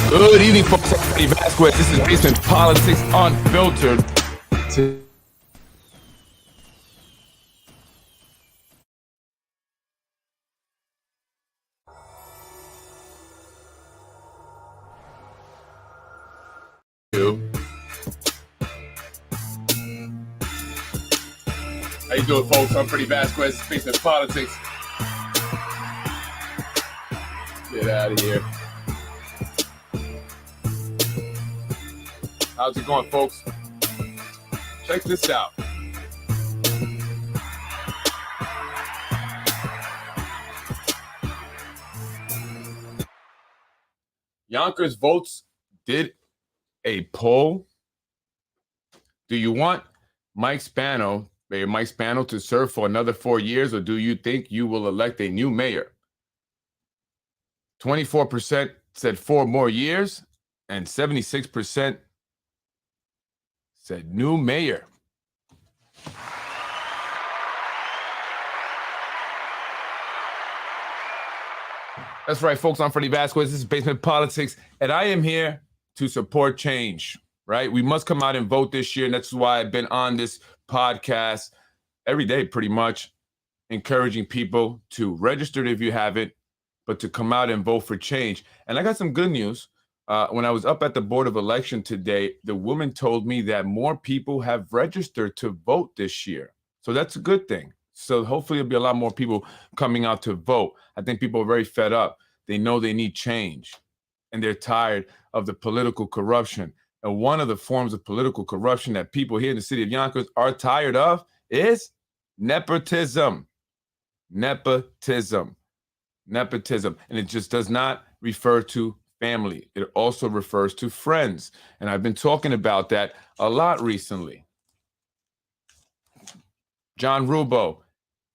Good evening, folks. I'm Freddy Vazquez. This is Basement Politics Unfiltered. How you doing, folks? I'm Freddy Vazquez. Basement Politics. Get out of here. How's it going, folks? Check this out. Yonkers Votes did a poll. Do you want Mayor Mike Spano to serve for another 4 years, or do you think you will elect a new mayor? 24% said 4 more years, and 76% said new mayor. That's right, folks. I'm Freddy Vazquez. This is Basement Politics, and I am here to support change, right? We must come out and vote this year, and that's why I've been on this podcast every day, pretty much, encouraging people to register if you haven't, but to come out and vote for change. And I got some good news. When I was up at the Board of Election today, the woman told me that more people have registered to vote this year. So that's a good thing. So hopefully there'll be a lot more people coming out to vote. I think people are very fed up. They know they need change, and they're tired of the political corruption. And one of the forms of political corruption that people here in the city of Yonkers are tired of is nepotism. Nepotism. And it just does not refer to family. It also refers to friends. And I've been talking about that a lot recently. John Rubo,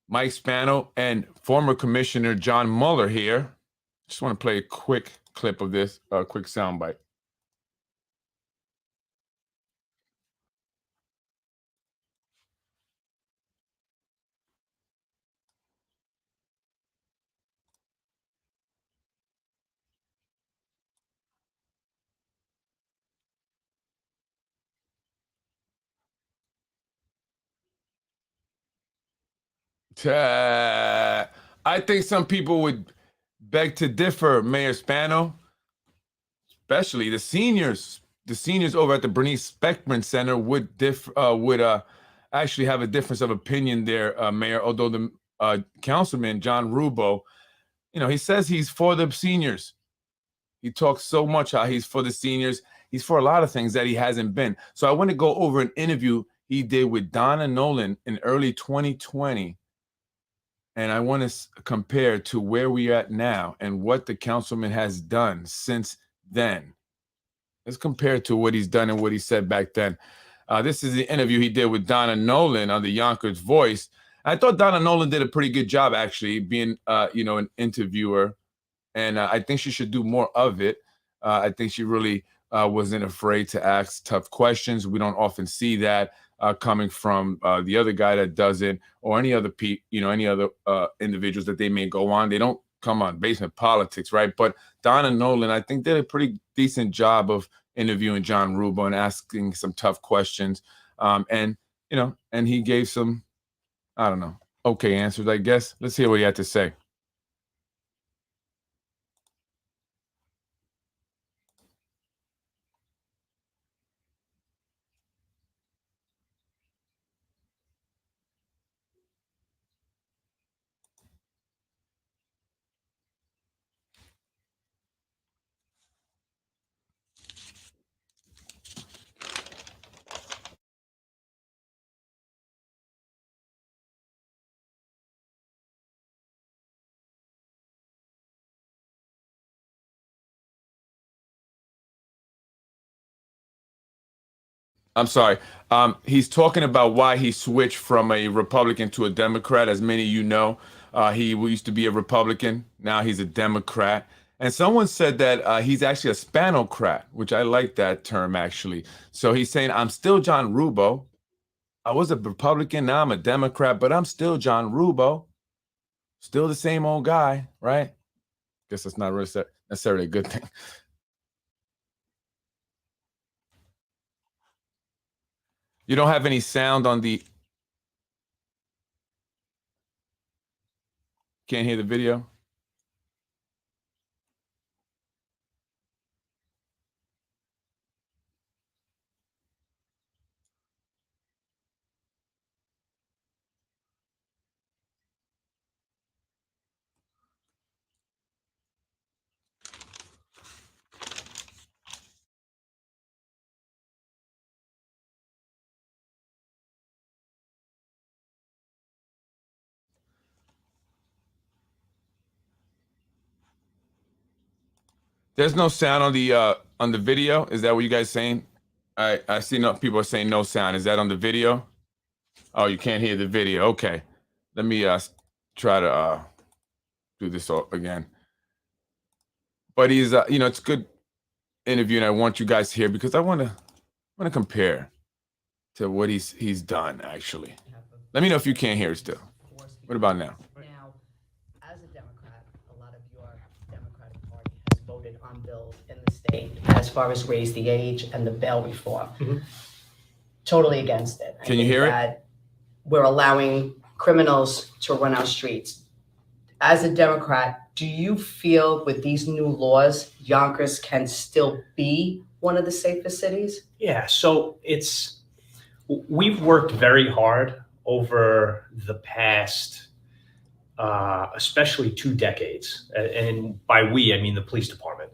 Mike Spano, and former Commissioner John Mueller here. Just want to play a quick clip of this, quick soundbite. I think some people would beg to differ, Mayor Spano, especially the seniors. The seniors over at the Bernice Beckman Center would actually have a difference of opinion there, Mayor. Although the Councilman John Rubo, he says he's for the seniors. He talks so much how he's for the seniors. He's for a lot of things that he hasn't been. So I want to go over an interview he did with Donna Nolan in early 2020. And I want to compare to where we're at now and what the councilman has done since then. Let's compare to what he's done and what he said back then. This is the interview he did with Donna Nolan on the Yonkers Voice. I thought Donna Nolan did a pretty good job, actually, being, an interviewer. And I think she should do more of it. I think she really wasn't afraid to ask tough questions. We don't often see that coming from the other guy that does it, or any other individuals that they may go on. They don't come on Basement Politics, right? But Donna Nolan, I think, did a pretty decent job of interviewing John Rubo and asking some tough questions. And he gave some, I don't know, okay answers, I guess. Let's hear what he had to say. I'm sorry. He's talking about why he switched from a Republican to a Democrat. As many of you know, he used to be a Republican. Now he's a Democrat. And someone said that he's actually a Spanocrat, which I like that term, actually. So he's saying, I'm still John Rubo. I was a Republican. Now I'm a Democrat, but I'm still John Rubo. Still the same old guy, right? Guess that's not really necessarily a good thing. You don't have any sound on the. Can't hear the video. There's no sound on the video. Is that what you guys saying? I see no people are saying no sound. Is that on the video? Oh, you can't hear the video. Okay. Let me try to do this again. But he's you know, it's a good interview, and I want you guys here because I want to compare to what he's done actually. Let me know if you can't hear it still. What about now? Now, as a Democrat, a lot of your Democratic Party has voted on bills in the state as far as raise the age and the bail reform. Totally against it. Can you hear it? We're allowing criminals to run our streets. As a Democrat, do you feel with these new laws, Yonkers can still be one of the safest cities? Yeah, so we've worked very hard over the past, especially 2 decades. And by we, I mean the police department.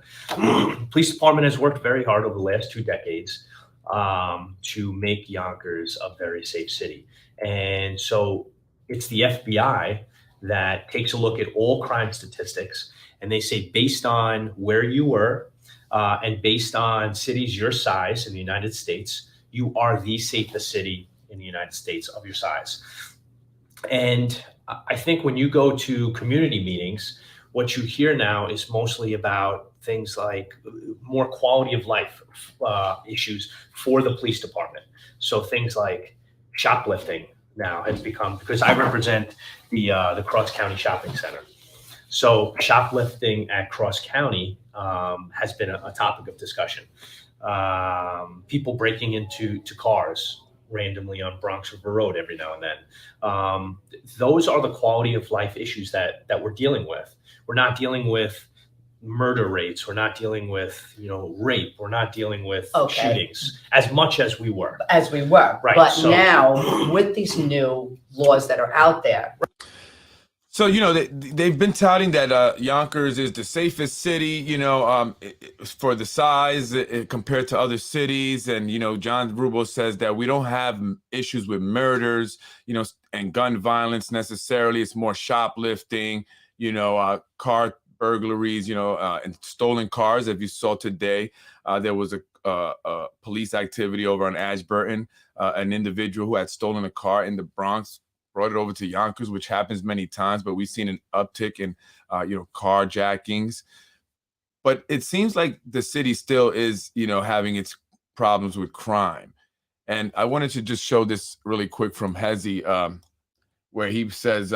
Police department has worked very hard over the last 2 decades to make Yonkers a very safe city. And so it's the FBI that takes a look at all crime statistics, and they say, based on where you were and based on cities your size in the United States, you are the safest city in the United States of your size. And I think when you go to community meetings, what you hear now is mostly about things like more quality of life issues for the police department. So things like shoplifting now has become, because I represent the Cross County Shopping Center. So shoplifting at Cross County has been a topic of discussion. People breaking into cars randomly on Bronx River Road every now and then. Those are the quality of life issues that we're dealing with. We're not dealing with murder rates. We're not dealing with, rape. We're not dealing with shootings as much as we were. Right. But so, now with these new laws that are out there. So, they've been touting that Yonkers is the safest city, for the size compared to other cities. And, John Rubio says that we don't have issues with murders, and gun violence necessarily. It's more shoplifting, car burglaries, and stolen cars. If you saw today, there was a police activity over on Ashburton, an individual who had stolen a car in the Bronx, brought it over to Yonkers, which happens many times, but we've seen an uptick in, carjackings. But it seems like the city still is, having its problems with crime. And I wanted to just show this really quick from Hezi, where he says,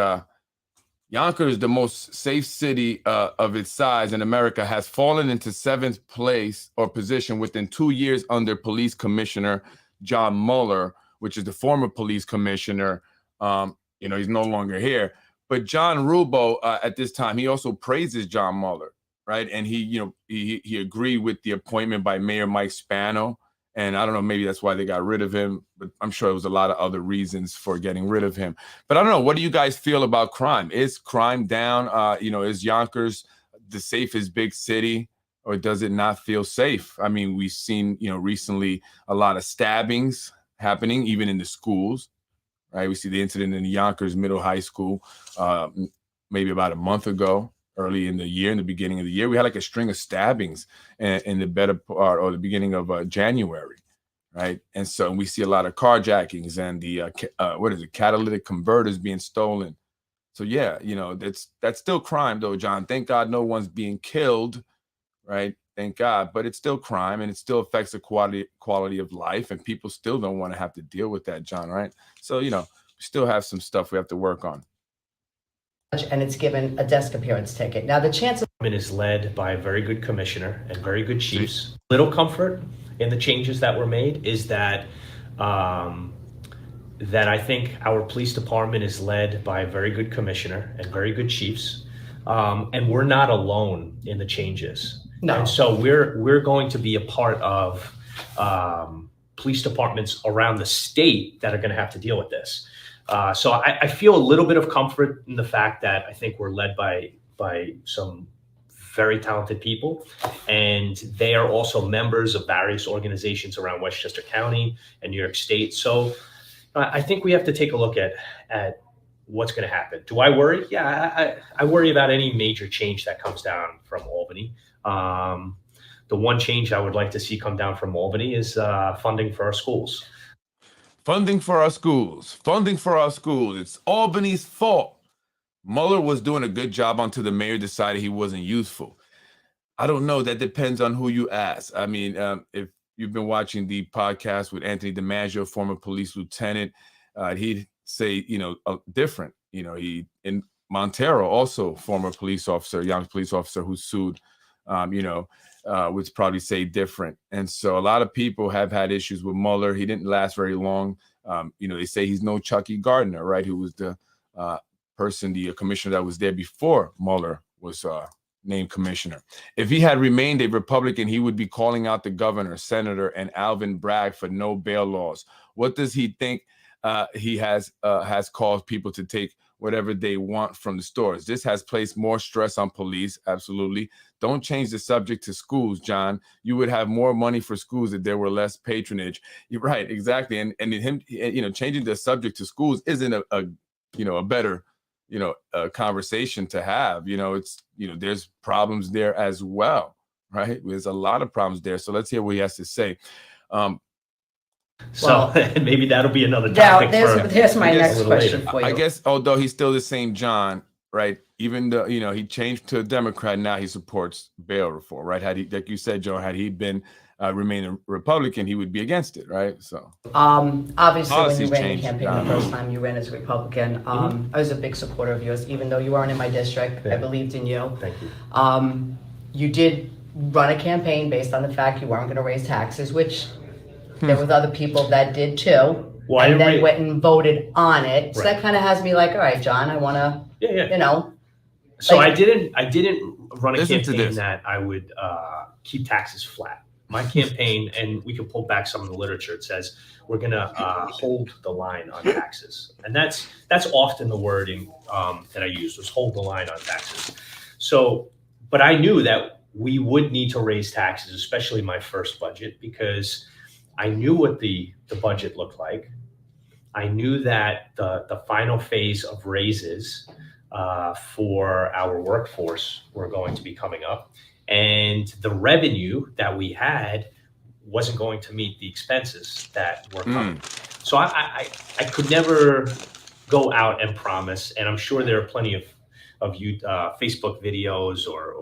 Yonkers, the most safe city of its size in America, has fallen into 7th place or position within 2 years under Police Commissioner John Mueller, which is the former police commissioner. He's no longer here. But John Rubio, at this time, he also praises John Mueller, right? And he agreed with the appointment by Mayor Mike Spano. And I don't know, maybe that's why they got rid of him, but I'm sure there was a lot of other reasons for getting rid of him. But I don't know, what do you guys feel about crime? Is crime down? Is Yonkers the safest big city, or does it not feel safe? I mean, we've seen, recently a lot of stabbings happening, even in the schools, right? We see the incident in the Yonkers Middle High School maybe about a month ago. Early in the year, in the beginning of the year, we had like a string of stabbings in the better part or the beginning of January, right? And so we see a lot of carjackings and the catalytic converters being stolen. So yeah, that's still crime though, John. Thank God no one's being killed, right? Thank God, but it's still crime and it still affects the quality of life, and people still don't want to have to deal with that, John, right? So we still have some stuff we have to work on. And it's given a desk appearance ticket. Now the chance is led by a very good commissioner and very good chiefs. Little comfort in the changes that were made is that that I think our police department is led by a very good commissioner and very good chiefs. And we're not alone in the changes. No. And so we're going to be a part of police departments around the state that are going to have to deal with this. So I feel a little bit of comfort in the fact that I think we're led by some very talented people, and they are also members of various organizations around Westchester County and New York State. So I think we have to take a look at what's going to happen. Do I worry? Yeah, I worry about any major change that comes down from Albany. The one change I would like to see come down from Albany is funding for our schools. Funding for our schools. Funding for our schools. It's Albany's fault. Mueller was doing a good job until the mayor decided he wasn't useful. I don't know. That depends on who you ask. I mean, if you've been watching the podcast with Anthony DiMaggio, former police lieutenant, he'd say, different. He in Montero, also former police officer, young police officer who sued, would probably say different. And so a lot of people have had issues with Mueller. He didn't last very long. They say he's no Chucky Gardner, right? Who was the the commissioner that was there before Mueller was named commissioner. If he had remained a Republican, he would be calling out the governor, senator, and Alvin Bragg for no bail laws. What does he think he has caused people to take whatever they want from the stores? This has placed more stress on police. Absolutely. Don't change the subject to schools, John. You would have more money for schools if there were less patronage. You're right, exactly. And him, changing the subject to schools isn't a better conversation to have. There's problems there as well, right? There's a lot of problems there. So let's hear what he has to say. So maybe that'll be another topic. Here's my next question for you. I guess, although he's still the same John, right? Even though, he changed to a Democrat, now he supports bail reform, right? Had he, like you said, Joe, had he been remain a Republican, he would be against it, right? So obviously when you ran the changed, campaign the first time you ran as a Republican, I was a big supporter of yours, even though you weren't in my district. I believed in you. Thank you. You did run a campaign based on the fact you weren't going to raise taxes, which there was other people that did too. Well, and then went and voted on it. So Right. that kind of has me like, all right, John, I want to, So like- I didn't run a Listen to campaign this. that I would keep taxes flat. My campaign, and we can pull back some of the literature, it says we're going to hold the line on taxes. And that's often the wording that I used, was hold the line on taxes. So, but I knew that we would need to raise taxes, especially my first budget, because I knew what the budget looked like. I knew that the final phase of raises for our workforce were going to be coming up, and the revenue that we had wasn't going to meet the expenses that were coming. So I could never go out and promise, and I'm sure there are plenty of you Facebook videos or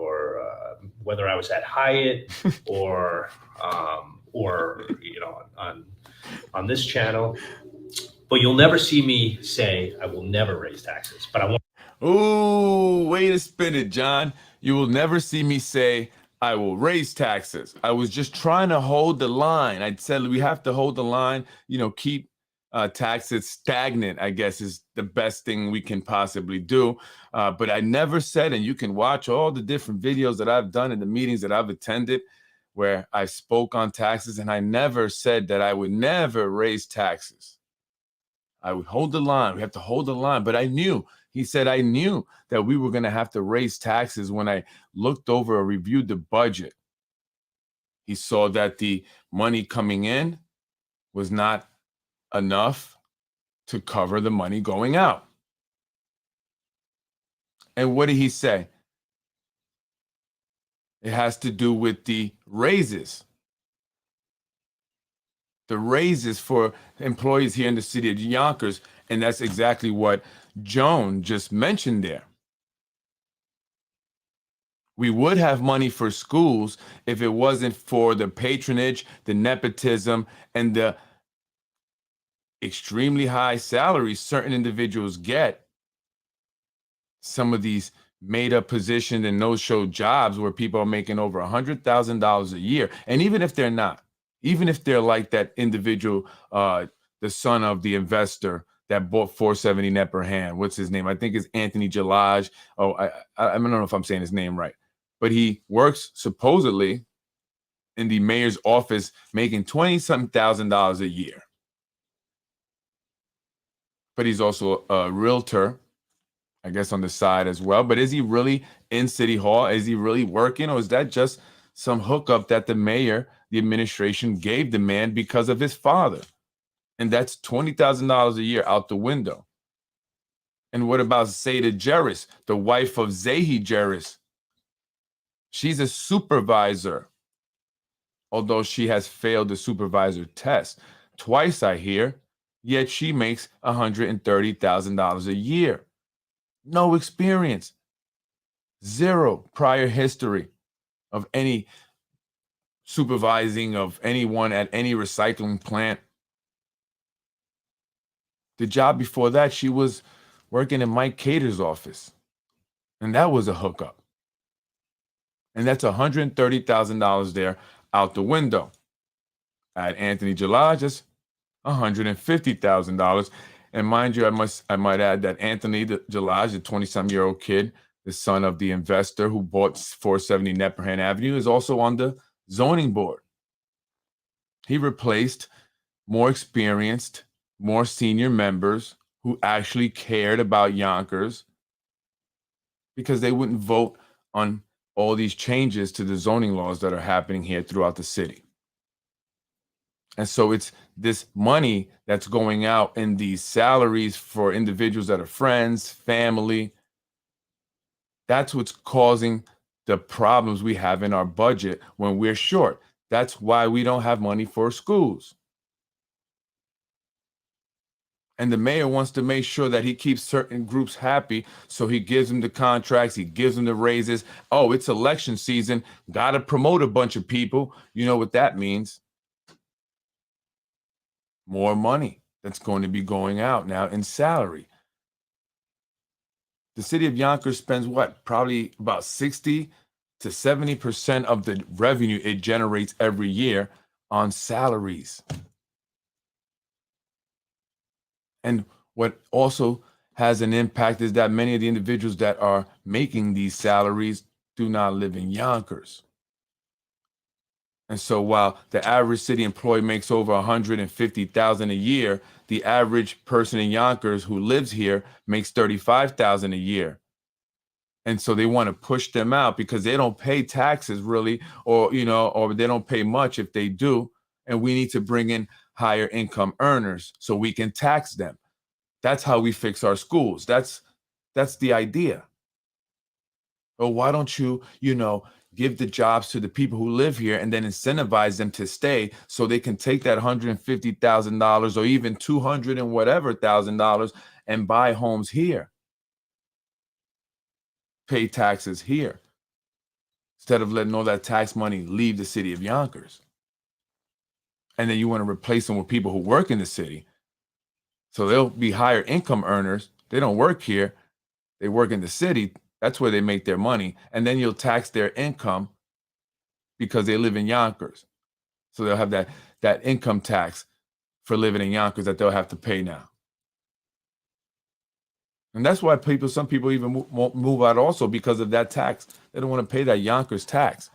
whether I was at Hyatt or on this channel, but you'll never see me say I will never raise taxes. But I want. Ooh, way to spin it, John. You will never see me say I will raise taxes. I was just trying to hold the line. I said we have to hold the line, keep taxes stagnant, I guess, is the best thing we can possibly do. But I never said, and you can watch all the different videos that I've done in the meetings that I've attended where I spoke on taxes, and I never said that I would never raise taxes. I would hold the line. We have to hold the line. But I knew that we were going to have to raise taxes when I looked over or reviewed the budget. He saw that the money coming in was not enough to cover the money going out. And what did he say? It has to do with the raises. The raises for employees here in the city of Yonkers. And that's exactly what Joan just mentioned there. We would have money for schools if it wasn't for the patronage, the nepotism, and the extremely high salaries certain individuals get. Some of these made-up positions and no-show jobs where people are making over $100,000 a year. And even if they're not, even if they're like that individual, the son of the investor that bought 470 net per hand. What's his name? I think it's Anthony Jalaj. Oh, I don't know if I'm saying his name right, but he works supposedly in the mayor's office making $20-something thousand a year. But he's also a realtor, I guess, on the side as well. But is he really in City Hall? Is he really working? Or is that just some hookup that the mayor, the administration gave the man because of his father? And that's $20,000 a year out the window. And what about Seda Jerris, the wife of Zahi Jerris? She's a supervisor, although she has failed the supervisor test twice, I hear, yet she makes $130,000 a year. No experience, zero prior history of any supervising of anyone at any recycling plant. The job before that, she was working in Mike Cater's office, and that was a hookup. And that's $130,000 there out the window. At Anthony Jalaj, just $150,000. And mind you, I might add that Anthony Jalaj, a 20-some-year-old kid, the son of the investor who bought 470 Nepotism Avenue, is also on the zoning board. He replaced more experienced, more senior members who actually cared about Yonkers because they wouldn't vote on all these changes to the zoning laws that are happening here throughout the city. And so it's this money that's going out in these salaries for individuals that are friends, family. That's what's causing the problems we have in our budget when we're short. That's why we don't have money for schools. And the mayor wants to make sure that he keeps certain groups happy, so he gives them the contracts, he gives them the raises. Oh, it's election season, got to promote a bunch of people. You know what that means? More money that's going to be going out now in salary. The city of Yonkers spends what? Probably about 60 to 70% of the revenue it generates every year on salaries. And what also has an impact is that many of the individuals that are making these salaries do not live in Yonkers. And so while the average city employee makes over $150,000 a year, the average person in Yonkers who lives here makes $35,000 a year. And so they want to push them out because they don't pay taxes really, or they don't pay much if they do. And we need to bring in higher income earners so we can tax them. That's how we fix our schools. That's the idea. Or why don't you, give the jobs to the people who live here and then incentivize them to stay so they can take that $150,000 or even $200 and whatever $1,000 and buy homes here, pay taxes here, instead of letting all that tax money leave the city of Yonkers. And then you want to replace them with people who work in the city. So they'll be higher income earners. They don't work here. They work in the city. That's where they make their money. And then you'll tax their income because they live in Yonkers. So they'll have that income tax for living in Yonkers that they'll have to pay now. And that's why some people even won't move out also because of that tax. They don't want to pay that Yonkers tax.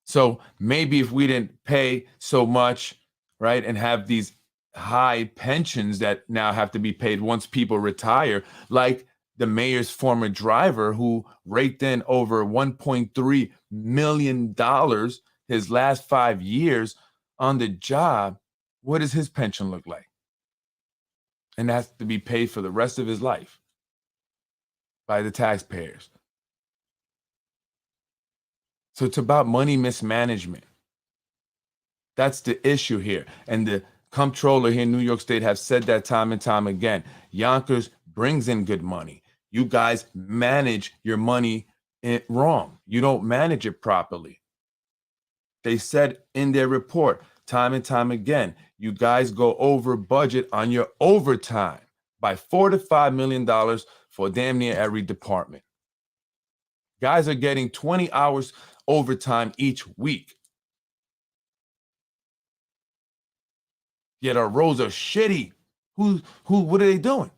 So maybe if we didn't pay so much, right, and have these high pensions that now have to be paid once people retire, like the mayor's former driver who raked in over $1.3 million his last 5 years on the job, what does his pension look like? And that's to be paid for the rest of his life by the taxpayers. So it's about money mismanagement. That's the issue here. And the comptroller here in New York State have said that time and time again. Yonkers brings in good money. You guys manage your money wrong. You don't manage it properly. They said in their report time and time again, you guys go over budget on your overtime by $4 to $5 million for damn near every department. Guys are getting 20 hours overtime each week. Yet our roads are shitty. What are they doing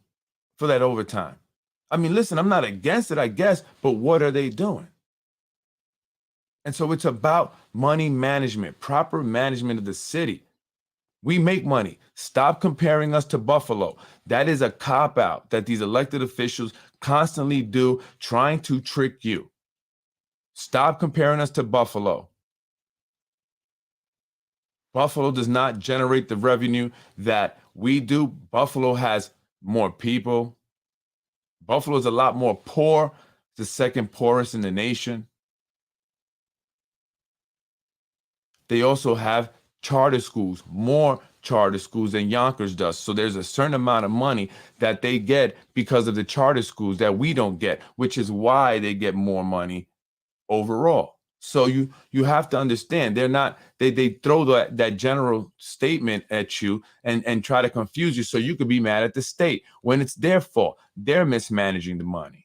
for that overtime? I mean, listen, I'm not against it, I guess, but what are they doing? And so it's about money management, proper management of the city. We make money. Stop comparing us to Buffalo. That is a cop-out that these elected officials constantly do, trying to trick you. Stop comparing us to Buffalo. Buffalo does not generate the revenue that we do. Buffalo has more people. Buffalo is a lot more poor, the second poorest in the nation. They also have charter schools, more charter schools than Yonkers does. So there's a certain amount of money that they get because of the charter schools that we don't get, which is why they get more money overall. So you have to understand, they throw that general statement at you and try to confuse you so you could be mad at the state when it's their fault. They're mismanaging the money.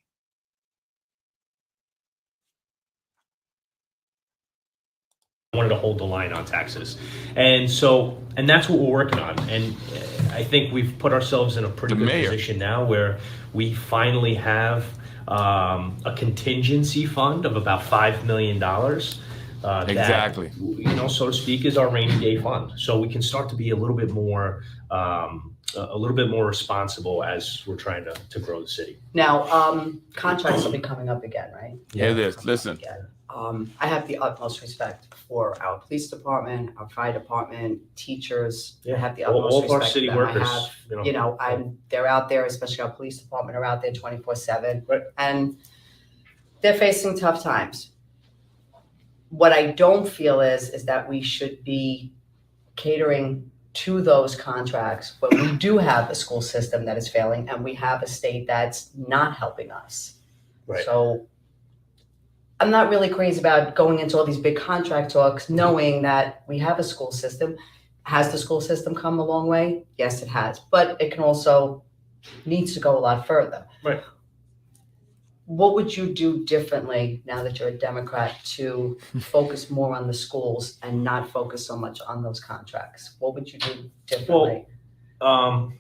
Wanted to hold the line on taxes. And that's what we're working on. And I think we've put ourselves in a pretty good position now where we finally have a contingency fund of about $5 million. Exactly. That, so to speak, is our rainy day fund. So we can start to be a little bit more responsible as we're trying to grow the city. Now, contracts will be coming up again, right? Yeah, it is. Listen. I have the utmost respect for our police department, our fire department, teachers. I have the utmost all of our respect city for them. workers. They're out there, especially our police department are out there 24/7. Right. And they're facing tough times. What I don't feel is that we should be catering to those contracts, but we do have a school system that is failing and we have a state that's not helping us. Right. So I'm not really crazy about going into all these big contract talks, knowing that we have a school system. Has the school system come a long way? Yes, it has, but it can also needs to go a lot further. Right. What would you do differently now that you're a Democrat to focus more on the schools and not focus so much on those contracts? What would you do differently? Well,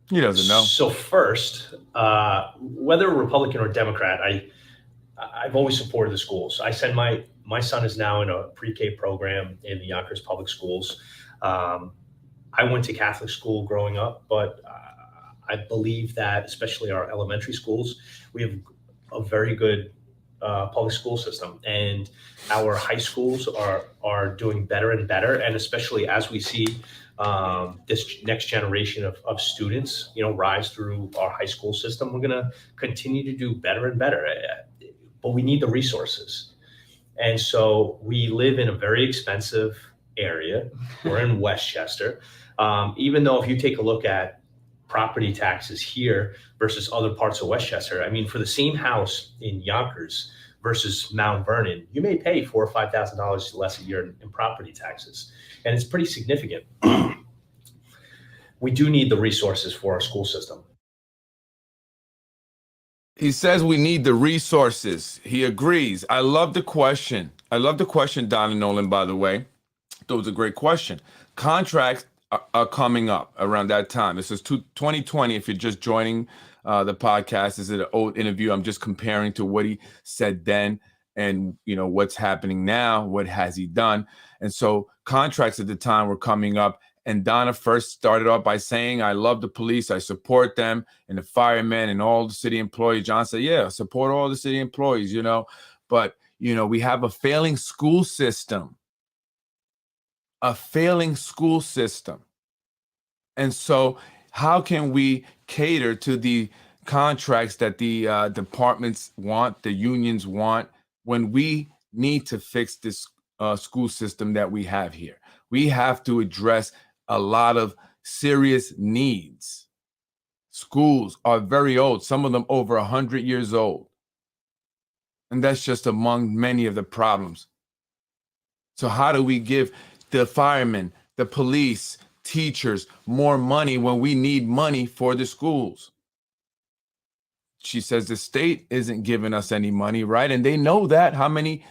he doesn't know. So first, whether Republican or Democrat, I've always supported the schools. I send my son is now in a pre-K program in the Yonkers Public Schools. I went to Catholic school growing up, but I believe that especially our elementary schools, we have a very good public school system, and our high schools are doing better and better. And especially as we see this next generation of students, rise through our high school system, we're going to continue to do better and better. But we need the resources. And so we live in a very expensive area. We're in Westchester. Even though if you take a look at property taxes here versus other parts of Westchester, I mean, for the same house in Yonkers versus Mount Vernon, you may pay $4,000 or $5,000 less a year in property taxes. And it's pretty significant. We do need the resources for our school system. He says we need the resources. He agrees. I love the question. Donna Nolan, by the way. That was a great question. Contracts are coming up around that time. This is 2020. If you're just joining the podcast, this is an old interview. I'm just comparing to what he said then and, what's happening now. What has he done? And so contracts at the time were coming up. And Donna first started off by saying, I love the police. I support them and the firemen and all the city employees. John said, yeah, support all the city employees, But, we have a failing school system. And so how can we cater to the contracts that the departments want, the unions want, when we need to fix this school system that we have here? We have to address a lot of serious needs. Schools are very old, some of them over 100 years old. And that's just among many of the problems. So how do we give the firemen, the police, teachers more money when we need money for the schools? She says the state isn't giving us any money, right? And they know that. How many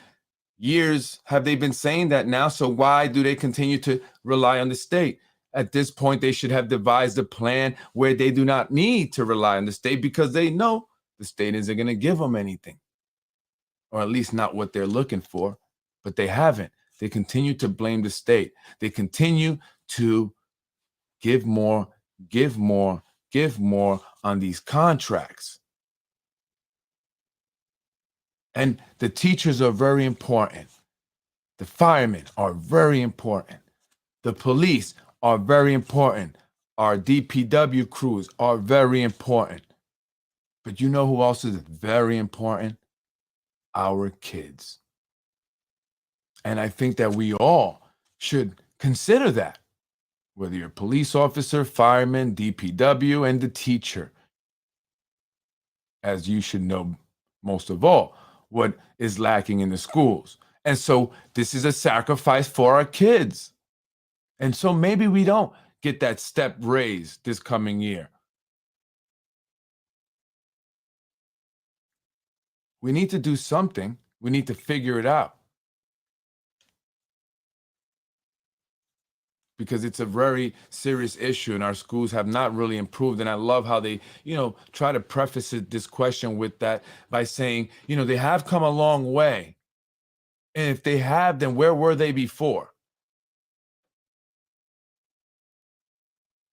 Years have they been saying that now, so why do they continue to rely on the state? At this point, they should have devised a plan where they do not need to rely on the state because they know the state isn't going to give them anything, or at least not what they're looking for, but they haven't. They continue to blame the state. They continue to give more, give more, give more on these contracts. And the teachers are very important. The firemen are very important. The police are very important. Our DPW crews are very important. But you know who else is very important? Our kids. And I think that we all should consider that, whether you're a police officer, fireman, DPW, and the teacher. As you should know most of all, what is lacking in the schools. And so this is a sacrifice for our kids. And so maybe we don't get that step raised this coming year. We need to do something. We need to figure it out. Because it's a very serious issue and our schools have not really improved. And I love how they, try to preface this question with that by saying, they have come a long way. And if they have, then where were they before?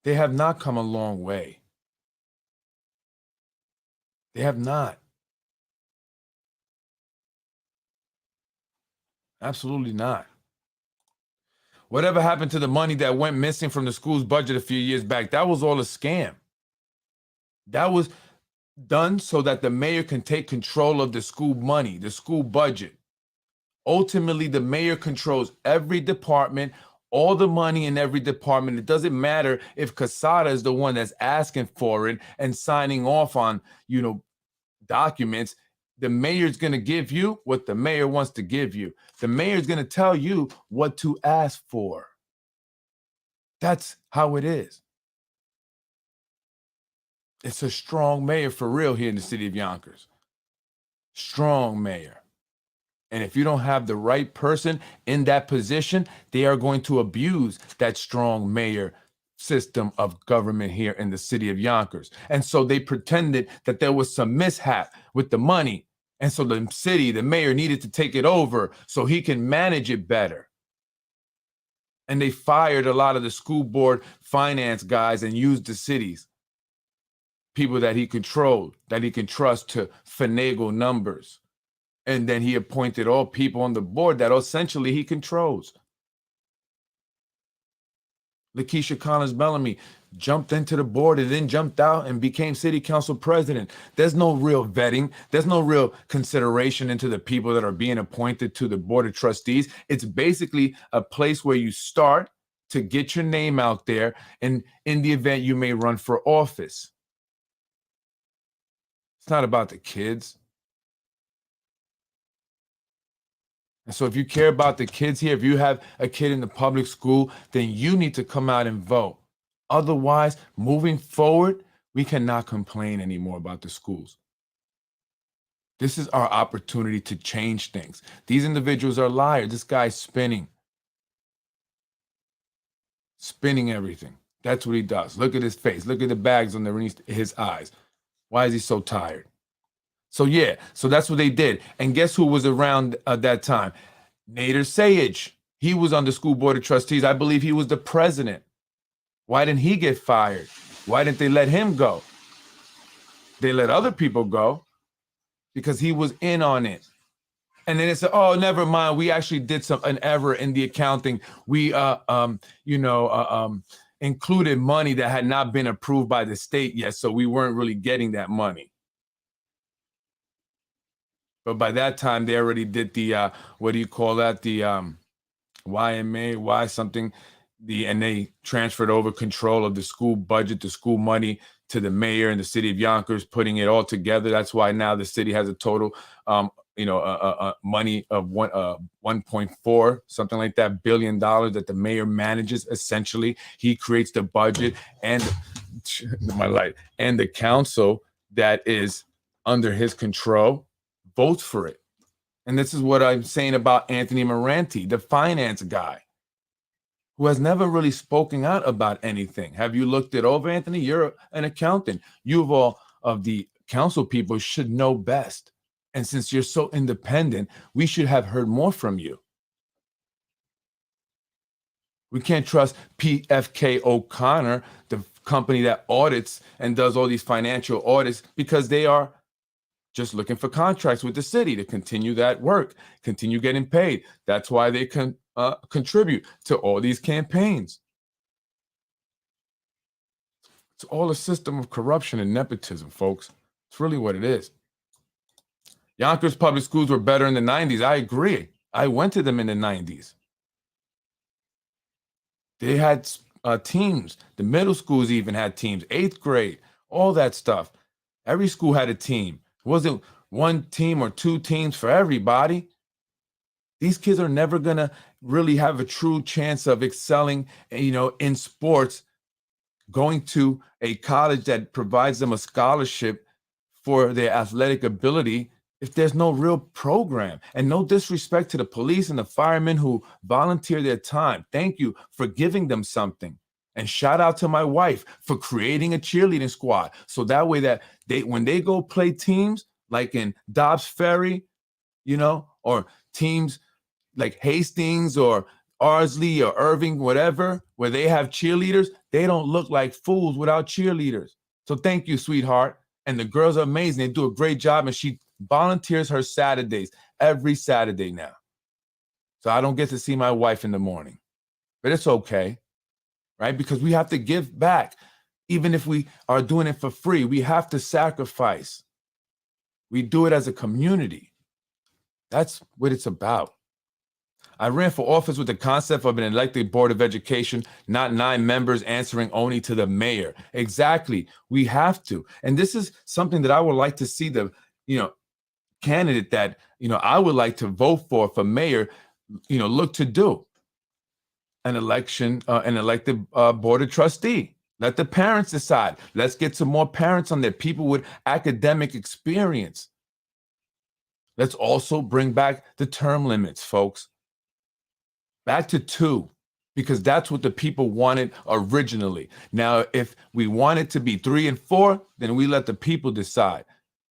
They have not come a long way. They have not. Absolutely not. Whatever happened to the money that went missing from the school's budget a few years back? That was all a scam. That was done so that the mayor can take control of the school money, the school budget. Ultimately, the mayor controls every department, all the money in every department. It doesn't matter if Casada is the one that's asking for it and signing off on, documents. The mayor's going to give you what the mayor wants to give you. The mayor's going to tell you what to ask for. That's how it is. It's a strong mayor for real here in the city of Yonkers. Strong mayor. And if you don't have the right person in that position, they are going to abuse that strong mayor system of government here in the city of Yonkers. And so they pretended that there was some mishap with the money. And so the mayor needed to take it over so he can manage it better. And they fired a lot of the school board finance guys and used the city's people that he controlled, that he can trust to finagle numbers. And then he appointed all people on the board that essentially he controls. Lakeisha Collins-Bellamy jumped into the board and then jumped out and became city council president. There's no real vetting. There's no real consideration into the people that are being appointed to the board of trustees. It's basically a place where you start to get your name out there, and in the event you may run for office. It's not about the kids. And so if you care about the kids here, if you have a kid in the public school, then you need to come out and vote. Otherwise, moving forward, we cannot complain anymore about the schools. This is our opportunity to change things. These individuals are liars. This guy's spinning everything. That's what he does. Look at his face. Look at the bags underneath his eyes. Why is he so tired? So that's what they did. And guess who was around at that time? Nader Sayegh. He was on the school board of trustees. I believe he was the president. Why didn't he get fired? Why didn't they let him go? They let other people go because he was in on it. And then they said, oh, never mind. We actually did an error in the accounting. We, included money that had not been approved by the state yet. So we weren't really getting that money. But by that time, they already did the, the YMA, something, and they transferred over control of the school budget, the school money to the mayor and the city of Yonkers, putting it all together. That's why now the city has a total, money of 1.4, something like that, $1 billion that the mayor manages. Essentially, he creates the budget and the council that is under his control votes for it. And this is what I'm saying about Anthony Moranti, the finance guy, who has never really spoken out about anything. Have you looked it over, Anthony? You're an accountant. You of all of the council people should know best. And since you're so independent, we should have heard more from you. We can't trust PFK O'Connor, the company that audits and does all these financial audits, because they are just looking for contracts with the city to continue that work, continue getting paid. That's why they can contribute to all these campaigns. It's all a system of corruption and nepotism, folks. It's really what it is. Yonkers public schools were better in the 90s. I agree. I went to them in the 90s. They had teams. The middle schools even had teams. 8th grade, all that stuff. Every school had a team. It wasn't one team or two teams for everybody. These kids are never going to really have a true chance of excelling, in sports, going to a college that provides them a scholarship for their athletic ability if there's no real program. And no disrespect to the police and the firemen who volunteer their time. Thank you for giving them something. And shout out to my wife for creating a cheerleading squad. So that way that when they go play teams like in Dobbs Ferry, or teams like Hastings or Ardsley or Irving, whatever, where they have cheerleaders, they don't look like fools without cheerleaders. So thank you, sweetheart. And the girls are amazing. They do a great job. And she volunteers her Saturdays, every Saturday now. So I don't get to see my wife in the morning. But it's okay, right? Because we have to give back. Even if we are doing it for free, we have to sacrifice. We do it as a community. That's what it's about. I ran for office with the concept of an elected board of education, not 9 members answering only to the mayor. Exactly. We have to. And this is something that I would like to see the, candidate that, I would like to vote for mayor, look to do. An elected board of trustee. Let the parents decide. Let's get some more parents on there, people with academic experience. Let's also bring back the term limits, folks. Back to 2, because that's what the people wanted originally. Now, if we want it to be 3 and 4, then we let the people decide.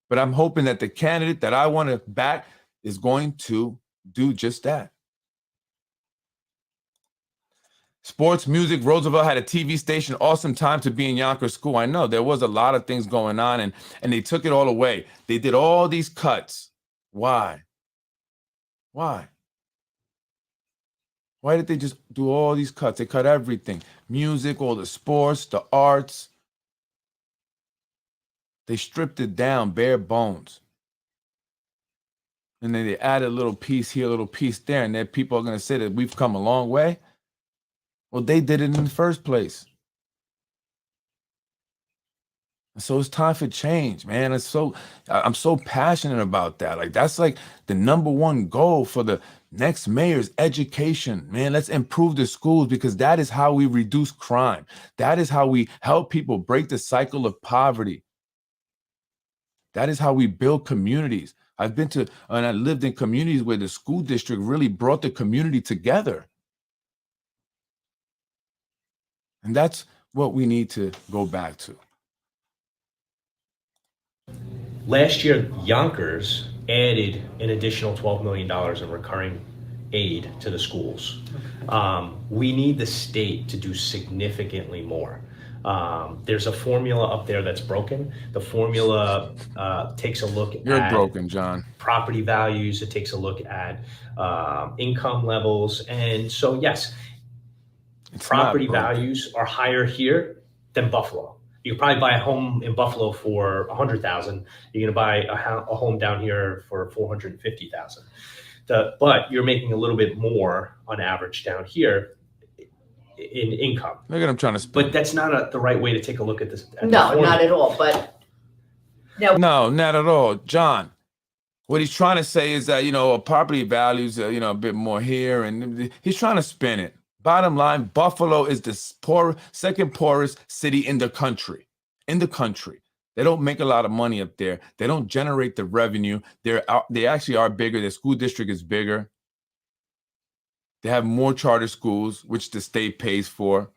But I'm hoping that the candidate that I want to back is going to do just that. Sports, music, Roosevelt had a TV station, awesome time to be in Yonkers School. I know there was a lot of things going on, and they took it all away. They did all these cuts. Why? Why did they just do all these cuts? They cut everything. Music, all the sports, the arts. They stripped it down, bare bones. And then they added a little piece here, a little piece there, and then people are going to say that we've come a long way. Well, they did it in the first place. So it's time for change, man. I'm so passionate about that. Like, that's like the number one goal for the next mayor's education, man. Let's improve the schools, because that is how we reduce crime. That is how we help people break the cycle of poverty. That is how we build communities. I've been to, and I lived in communities where the school district really brought the community together. And that's what we need to go back to. Last year, Yonkers added an additional $12 million in recurring aid to the schools. We need the state to do significantly more. There's a formula up there that's broken. The formula takes a look You're broken, John. Property values. It takes a look at income levels. And so, yes, property values are higher here than Buffalo. You can probably buy a home in Buffalo for $100,000. You're going to buy a home down here for $450,000. But you're making a little bit more on average down here in income. Look at him trying to spin. But that's not the right way to take a look at this. No, not at all. But no, not at all, John. What he's trying to say is that property values a bit more here, and he's trying to spin it. Bottom line, Buffalo is the second poorest city in the country. They don't make a lot of money up there. They don't generate the revenue. They actually are bigger. Their school district is bigger. They have more charter schools, which the state pays for.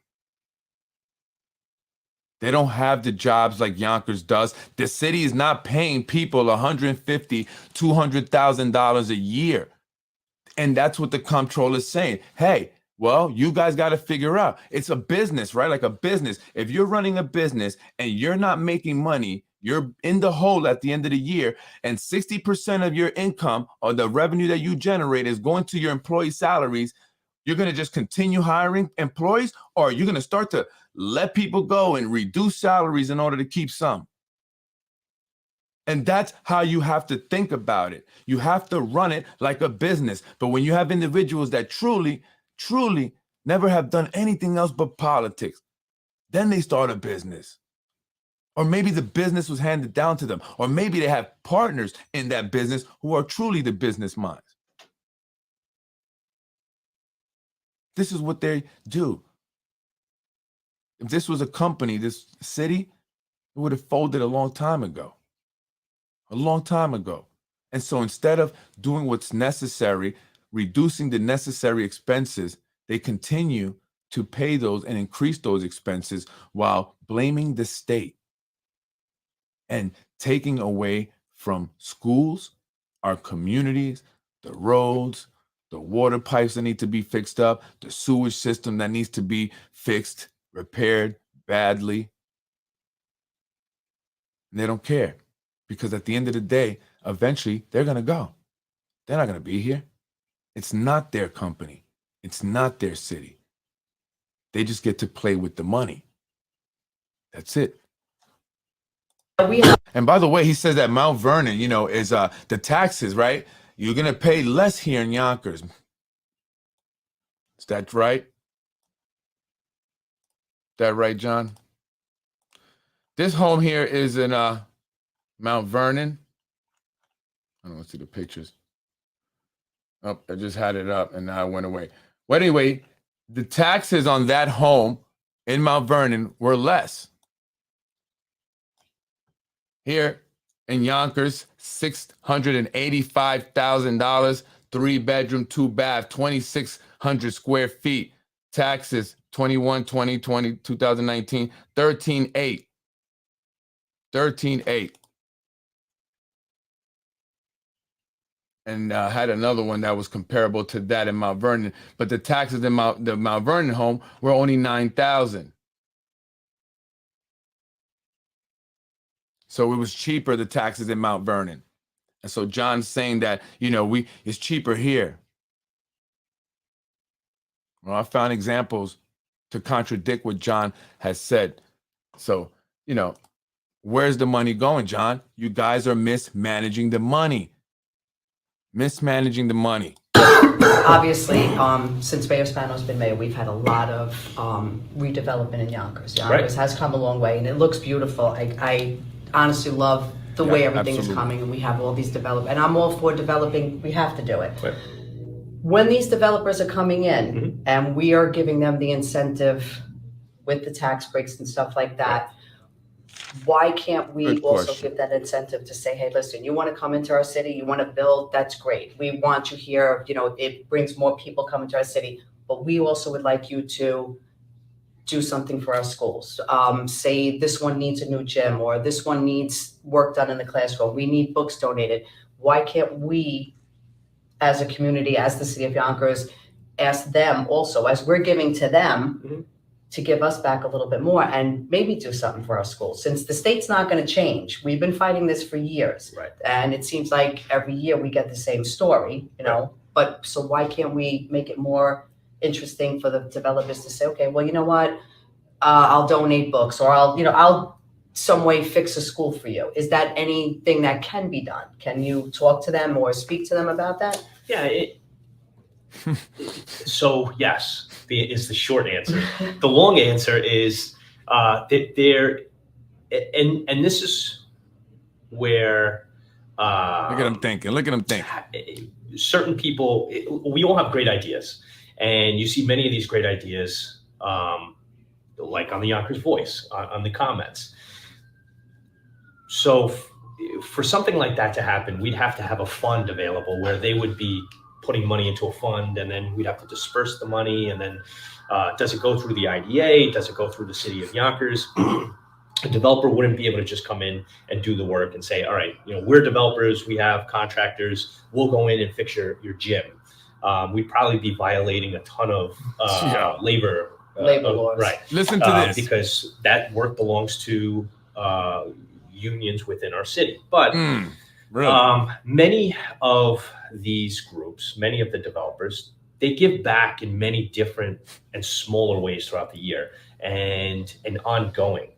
They don't have the jobs like Yonkers does. The city is not paying people $150,000, $200,000 a year. And that's what the comptroller is saying. Hey, well, you guys got to figure out. It's a business, right? Like a business. If you're running a business and you're not making money, you're in the hole at the end of the year, and 60% of your income or the revenue that you generate is going to your employee salaries, you're going to just continue hiring employees, or you're going to start to let people go and reduce salaries in order to keep some. And that's how you have to think about it. You have to run it like a business. But when you have individuals that truly never have done anything else but politics, then they start a business. Or maybe the business was handed down to them. Or maybe they have partners in that business who are truly the business minds. This is what they do. If this was a company, this city, it would have folded a long time ago. A long time ago. And so instead of doing what's necessary, reducing the necessary expenses, they continue to pay those and increase those expenses while blaming the state and taking away from schools, our communities, the roads, the water pipes that need to be fixed up, the sewage system that needs to be fixed, repaired badly. And they don't care, because at the end of the day, eventually they're going to go. They're not going to be here. It's not their company. It's not their city. They just get to play with the money. That's it. And by the way, he says that Mount Vernon, is the taxes, right? You're going to pay less here in Yonkers. Is that right? That right, John? This home here is in Mount Vernon. I don't want to see the pictures. Oh, I just had it up and now it went away. Well, anyway, the taxes on that home in Mount Vernon were less. Here in Yonkers, $685,000, 3-bedroom, 2-bath, 2,600 square feet. Taxes 21, 20, 2019, 13.8. 13.8. And had another one that was comparable to that in Mount Vernon, but the taxes in the Mount Vernon home were only $9,000. So it was cheaper, the taxes in Mount Vernon. And so John's saying that, it's cheaper here. Well, I found examples to contradict what John has said. So, where's the money going, John? You guys are mismanaging the money. Mismanaging the money. Obviously, since Mayor Spano's been mayor, we've had a lot of redevelopment in Yonkers. Yonkers has come a long way, and it looks beautiful. I honestly love the way everything is coming, and we have all these development. And I'm all for developing. We have to do it. Right. When these developers are coming in, and we are giving them the incentive with the tax breaks and stuff like that, why can't we also give that incentive to say, hey, listen, you want to come into our city, you want to build, that's great. We want you here, it brings more people coming to our city, but we also would like you to do something for our schools. Say this one needs a new gym, or this one needs work done in the classroom. We need books donated. Why can't we, as a community, as the city of Yonkers, ask them also, as we're giving to them, to give us back a little bit more and maybe do something for our schools, since the state's not going to change. We've been fighting this for years. Right. And it seems like every year we get the same story, but so why can't we make it more interesting for the developers to say, okay, well, you know what, I'll donate books, or I'll some way fix a school for you. Is that anything that can be done? Can you talk to them or speak to them about that? Yeah. So yes, is the short answer. The long answer is that there, and this is where look at them thinking. Certain people, we all have great ideas, and you see many of these great ideas, like on the Yonkers Voice, on the comments. So for something like that to happen, we'd have to have a fund available where they would be putting money into a fund, and then we'd have to disperse the money. And then does it go through the IDA? Does it go through the city of Yonkers? A developer wouldn't be able to just come in and do the work and say, all right, we're developers, we have contractors, we'll go in and fix your gym. We'd probably be violating a ton of labor laws. Right. Listen to this. Because that work belongs to unions within our city. But really? Many of these groups, many of the developers, they give back in many different and smaller ways throughout the year and ongoing,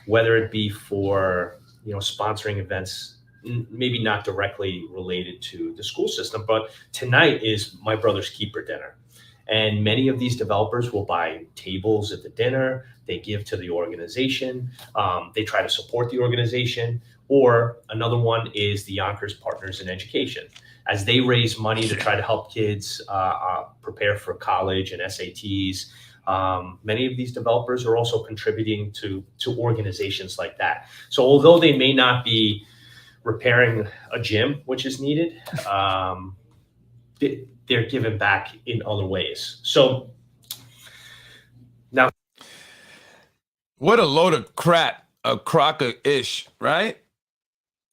whether it be for sponsoring events, maybe not directly related to the school system, but tonight is my brother's keeper dinner. And many of these developers will buy tables at the dinner. They give to the organization. They try to support the organization. Or another one is the Yonkers Partners in Education. As they raise money to try to help kids prepare for college and SATs, many of these developers are also contributing to organizations like that. So although they may not be repairing a gym, which is needed, they're giving back in other ways. So now, what a load of crap, a crock of ish, right?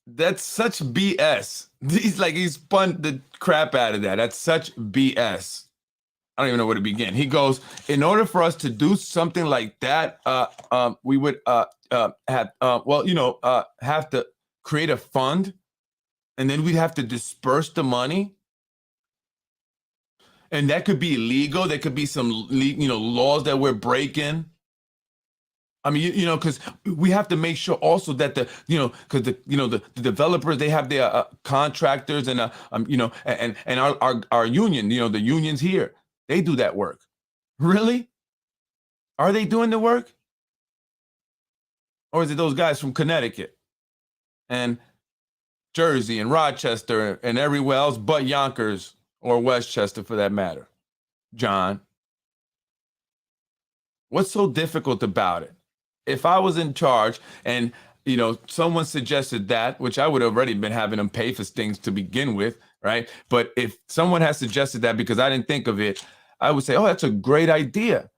That's such BS. He spun the crap out of that. That's such BS. I don't even know where to begin. He goes, in order for us to do something like that, we would have to create a fund, and then we'd have to disperse the money. And that could be illegal. There could be some, laws that we're breaking. I mean, because we have to make sure also that the developers, they have their contractors and and our union, the unions here, they do that work. Really? Are they doing the work? Or is it those guys from Connecticut and Jersey and Rochester and everywhere else but Yonkers or Westchester for that matter? John, what's so difficult about it? If I was in charge and, someone suggested that, which I would have already been having them pay for things to begin with, right? But if someone has suggested that because I didn't think of it, I would say, oh, that's a great idea.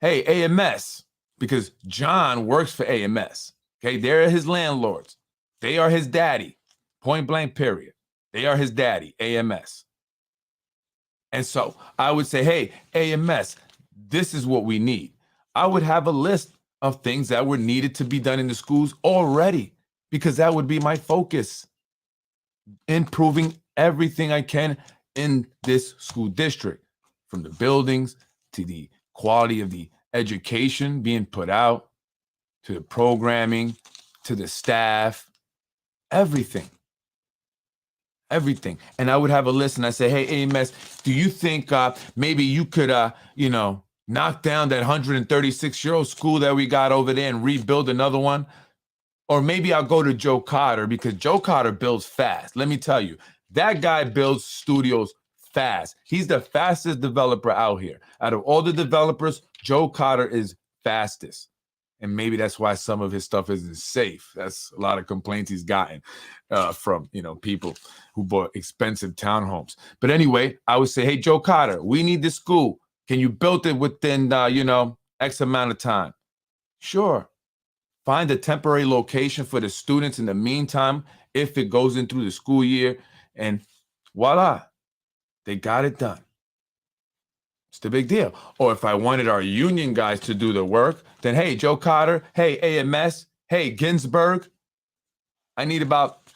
Hey, AMS, because John works for AMS. Okay, they're his landlords. They are his daddy, point blank, period. They are his daddy, AMS. And so I would say, hey, AMS, this is what we need. I would have a list of things that were needed to be done in the schools already, because that would be my focus. Improving everything I can in this school district, from the buildings to the quality of the education being put out, to the programming, to the staff, everything. And I would have a list and I say, hey, AMS, do you think maybe you could, knock down that 136-year-old school that we got over there and rebuild another one? Or maybe I'll go to Joe Carter, because Joe Carter builds fast. Let me tell you, that guy builds studios fast. He's the fastest developer out here. Out of all the developers, Joe Carter is fastest. And maybe that's why some of his stuff isn't safe. That's a lot of complaints he's gotten from, people who bought expensive townhomes. But anyway, I would say, hey, Joe Carter, we need this school. Can you build it within, X amount of time? Sure. Find a temporary location for the students in the meantime, if it goes in through the school year, and voila, they got it done. It's the big deal. Or if I wanted our union guys to do the work, then, hey, Joe Carter, hey, AMS, hey, Ginsburg, I need about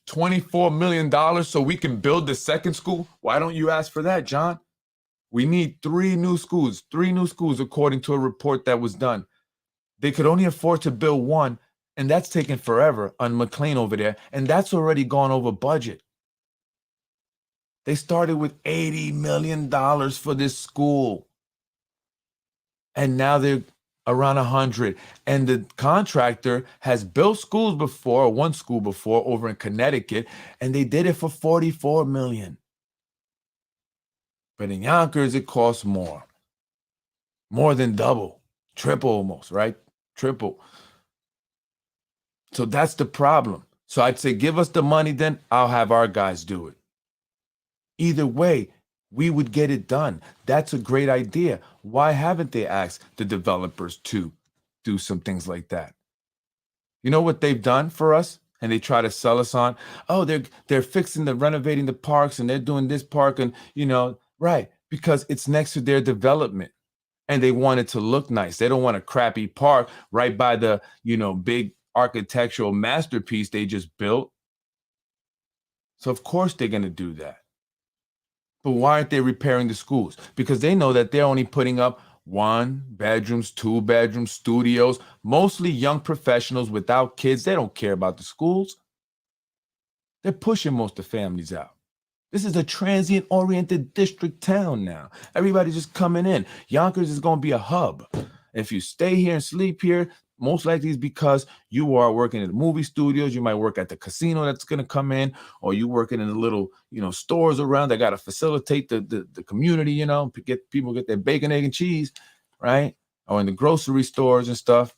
$24 million so we can build the second school. Why don't you ask for that, John? We need 3 new schools, according to a report that was done. They could only afford to build one, and that's taking forever on McLean over there, and that's already gone over budget. They started with $80 million for this school, and now they're around 100. And the contractor has built schools before, one school before, over in Connecticut, and they did it for $44 million. But in Yonkers, it costs more than double, triple almost, right? Triple. So that's the problem. So I'd say, give us the money, then I'll have our guys do it. Either way, we would get it done. That's a great idea. Why haven't they asked the developers to do some things like that? You know what they've done for us? And they try to sell us on, oh, they're fixing renovating the parks and they're doing this park and, right, because it's next to their development and they want it to look nice. They don't want a crappy park right by the, big architectural masterpiece they just built. So of course they're going to do that. But why aren't they repairing the schools? Because they know that they're only putting up 1 bedrooms, 2 bedrooms, studios, mostly young professionals without kids. They don't care about the schools. They're pushing most of the families out. This is a transient-oriented district town now. Everybody's just coming in. Yonkers is going to be a hub. If you stay here and sleep here, most likely it's because you are working at the movie studios. You might work at the casino that's going to come in, or you working in the little, stores around that got to facilitate the community, people get their bacon, egg, and cheese, right? Or in the grocery stores and stuff.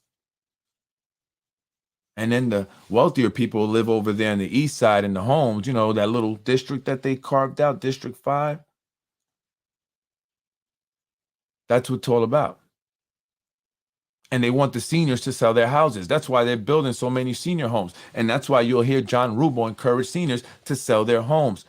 And then the wealthier people live over there on the east side in the homes, that little district that they carved out, District 5. That's what it's all about. And they want the seniors to sell their houses. That's why they're building so many senior homes. And that's why you'll hear John Rubo encourage seniors to sell their homes.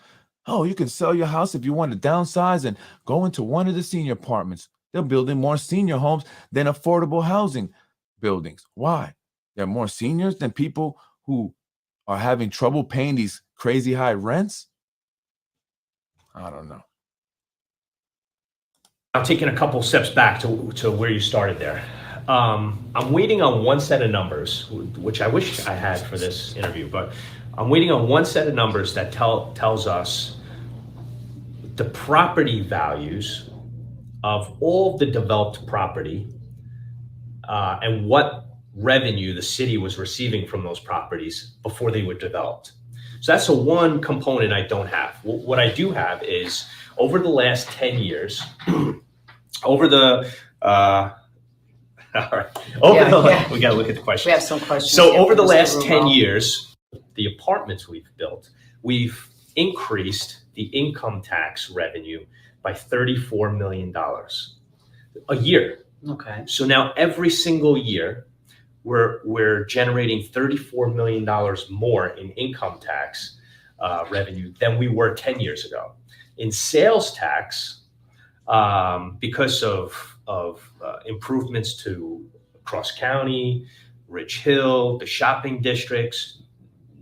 Oh, you can sell your house if you want to downsize and go into one of the senior apartments. They're building more senior homes than affordable housing buildings. Why? There are more seniors than people who are having trouble paying these crazy high rents? I don't know. Now, taking a couple steps back to where you started there. I'm waiting on one set of numbers, which I wish I had for this interview, but I'm waiting on one set of numbers that tells us the property values of all the developed property and what revenue the city was receiving from those properties before they were developed. So that's the one component I don't have. What I do have is over the last 10 years, over the all right. We got to look at the questions. We have some questions. So over the last 10 years, the apartments we've built, we've increased the income tax revenue by $34 million a year. Okay. So now every single year, we're generating $34 million more in income tax revenue than we were 10 years ago. In sales tax, because of improvements to Cross County, Ridge Hill, the shopping districts,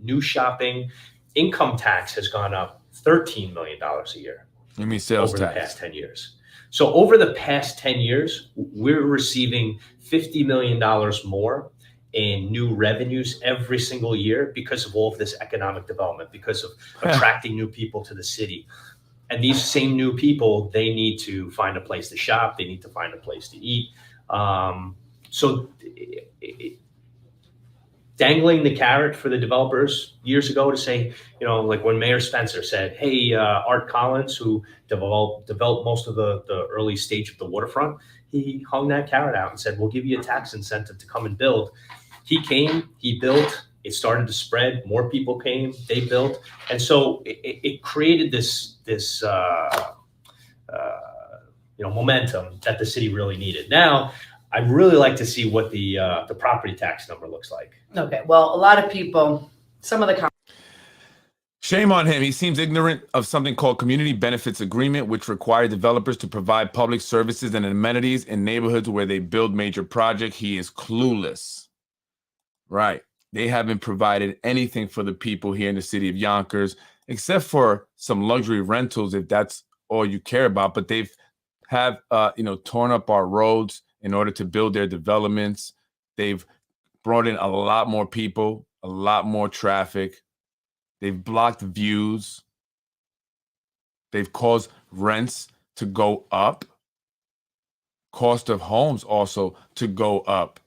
new shopping, income tax has gone up $13 million a year. You mean sales over tax? The past 10 years. So over the past 10 years, we're receiving $50 million more in new revenues every single year because of all of this economic development, because of attracting new people to the city. And these same new people, they need to find a place to shop. They need to find a place to eat. Dangling the carrot for the developers years ago to say, like when Mayor Spencer said, hey, Art Collins, who developed most of the early stage of the waterfront, he hung that carrot out and said, we'll give you a tax incentive to come and build. He came, he built, it started to spread, more people came, they built. And so it created this momentum that the city really needed. Now, I'd really like to see what the property tax number looks like. Okay, well, a lot of people, some of the Shame on him. He seems ignorant of something called Community Benefits Agreement, which require developers to provide public services and amenities in neighborhoods where they build major projects. He is clueless. Right. They haven't provided anything for the people here in the city of Yonkers, except for some luxury rentals, if that's all you care about. But they've torn up our roads in order to build their developments. They've brought in a lot more people, a lot more traffic. They've blocked views. They've caused rents to go up. Cost of homes also to go up.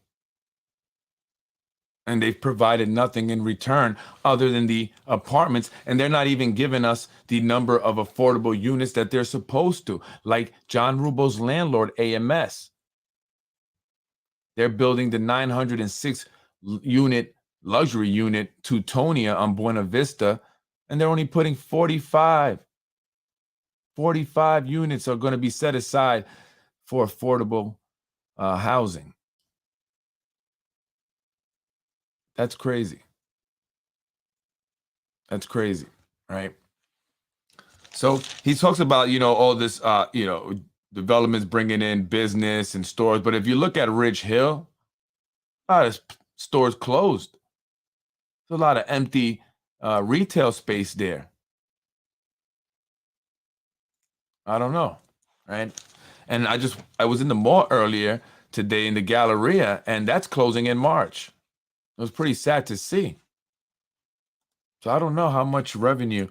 And they've provided nothing in return other than the apartments. And they're not even giving us the number of affordable units that they're supposed to, like John Rubo's landlord, AMS. They're building the 906 unit luxury unit, Teutonia on Buena Vista, and they're only putting 45 units are going to be set aside for affordable housing. That's crazy. That's crazy, right? So he talks about, all this, developments bringing in business and stores. But if you look at Ridge Hill, this stores closed. There's a lot of empty retail space there. I don't know, right? And I was in the mall earlier today in the Galleria, and that's closing in March. It was pretty sad to see. So I don't know how much revenue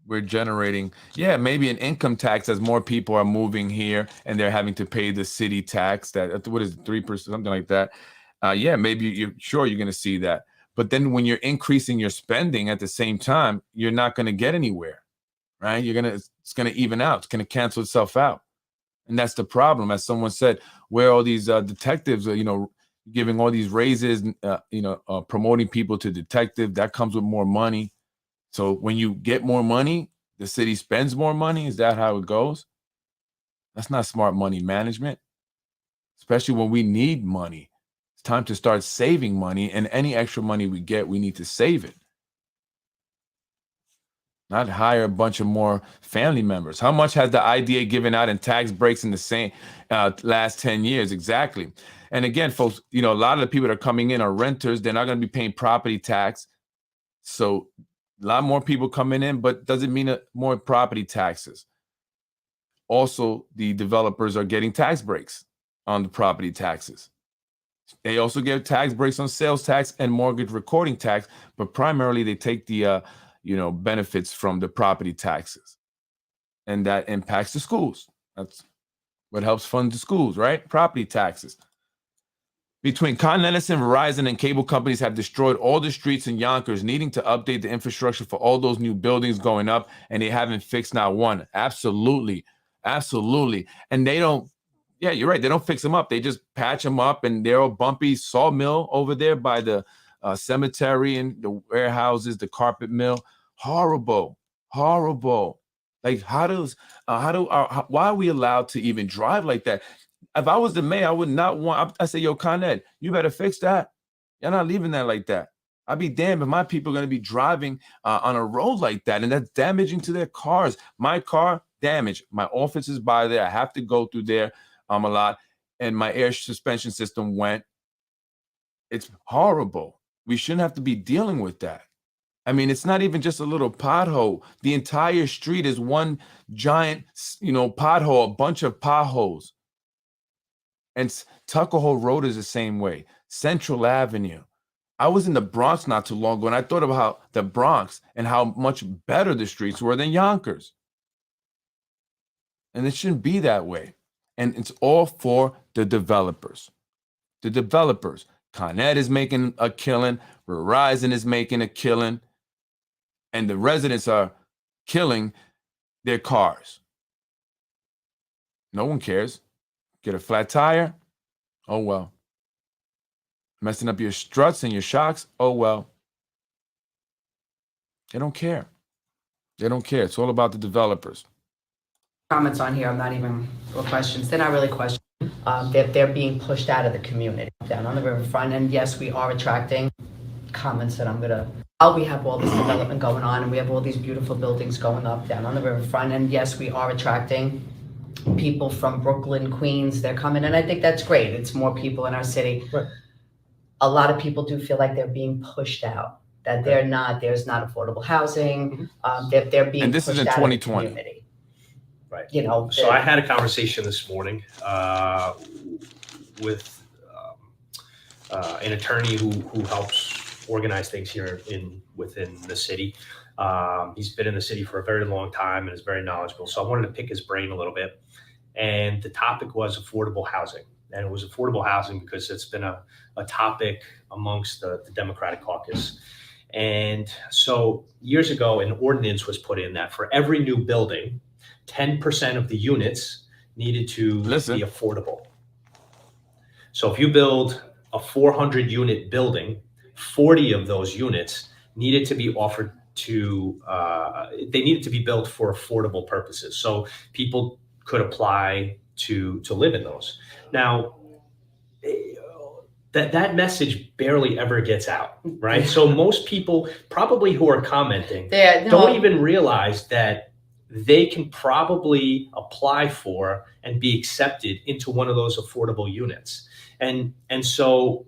we're generating. Yeah, maybe an income tax as more people are moving here and they're having to pay the city tax. What is it, 3%, something like that. Yeah, maybe you're going to see that. But then when you're increasing your spending at the same time, you're not going to get anywhere, right? It's going to even out. It's going to cancel itself out. And that's the problem. As someone said, where all these detectives are, giving all these raises, promoting people to detective, that comes with more money. So when you get more money, the city spends more money. Is that how it goes? That's not smart money management, especially when we need money. It's time to start saving money, and any extra money we get, we need to save it. Not hire a bunch of more family members. How much has the IDA given out in tax breaks in the same last 10 years? Exactly. And again, folks, a lot of the people that are coming in are renters. They're not going to be paying property tax. So a lot more people coming in, but doesn't mean more property taxes. Also, the developers are getting tax breaks on the property taxes. They also get tax breaks on sales tax and mortgage recording tax, but primarily they take the benefits from the property taxes, and that impacts the schools. That's what helps fund the schools, right? Property taxes. Between Con Edison, Verizon, and cable companies have destroyed all the streets in Yonkers, needing to update the infrastructure for all those new buildings going up, and they haven't fixed not one. Absolutely. And they don't, yeah, you're right. They don't fix them up. They just patch them up, and they're all bumpy. Sawmill over there by the cemetery and the warehouses, the carpet mill. Horrible. Like, why are we allowed to even drive like that? If I was the mayor, I would not want, I say, yo, Con Ed, you better fix that. You're not leaving that like that. I'd be damned if my people are going to be driving on a road like that, and that's damaging to their cars. My car, damaged. My office is by there. I have to go through there a lot, and my air suspension system went. It's horrible. We shouldn't have to be dealing with that. I mean, it's not even just a little pothole. The entire street is one giant, pothole, a bunch of potholes. And Tuckahoe Road is the same way. Central Avenue. I was in the Bronx not too long ago, and I thought about the Bronx and how much better the streets were than Yonkers. And it shouldn't be that way. And it's all for the developers. The developers. Con Ed is making a killing. Verizon is making a killing. And the residents are killing their cars. No one cares. Get a flat tire? Oh, well. Messing up your struts and your shocks? Oh, well. They don't care. It's all about the developers. Comments on here, I'm not even, or questions, they're not really questions. They're being pushed out of the community down on the riverfront. And yes, we are attracting comments that we have all this development going on, and we have all these beautiful buildings going up down on the riverfront. And yes, we are attracting people from Brooklyn, Queens. They're coming, and I think that's great. It's more people in our city. Right. A lot of people do feel like they're being pushed out, that there's not affordable housing. They're being and this pushed is in out 2020. of the community. Right. So I had a conversation this morning with an attorney who helps organize things here within the city. He's been in the city for a very long time and is very knowledgeable. So I wanted to pick his brain a little bit. And the topic was affordable housing. And it was affordable housing because it's been a topic amongst the Democratic caucus. And so years ago, an ordinance was put in that for every new building, 10% of the units needed to be affordable. So if you build a 400 unit building, 40 of those units needed to be offered to, they needed to be built for affordable purposes. So people could apply to live in those. Now, that message barely ever gets out, right? So most people probably who are commenting don't even realize that they can probably apply for and be accepted into one of those affordable units. And so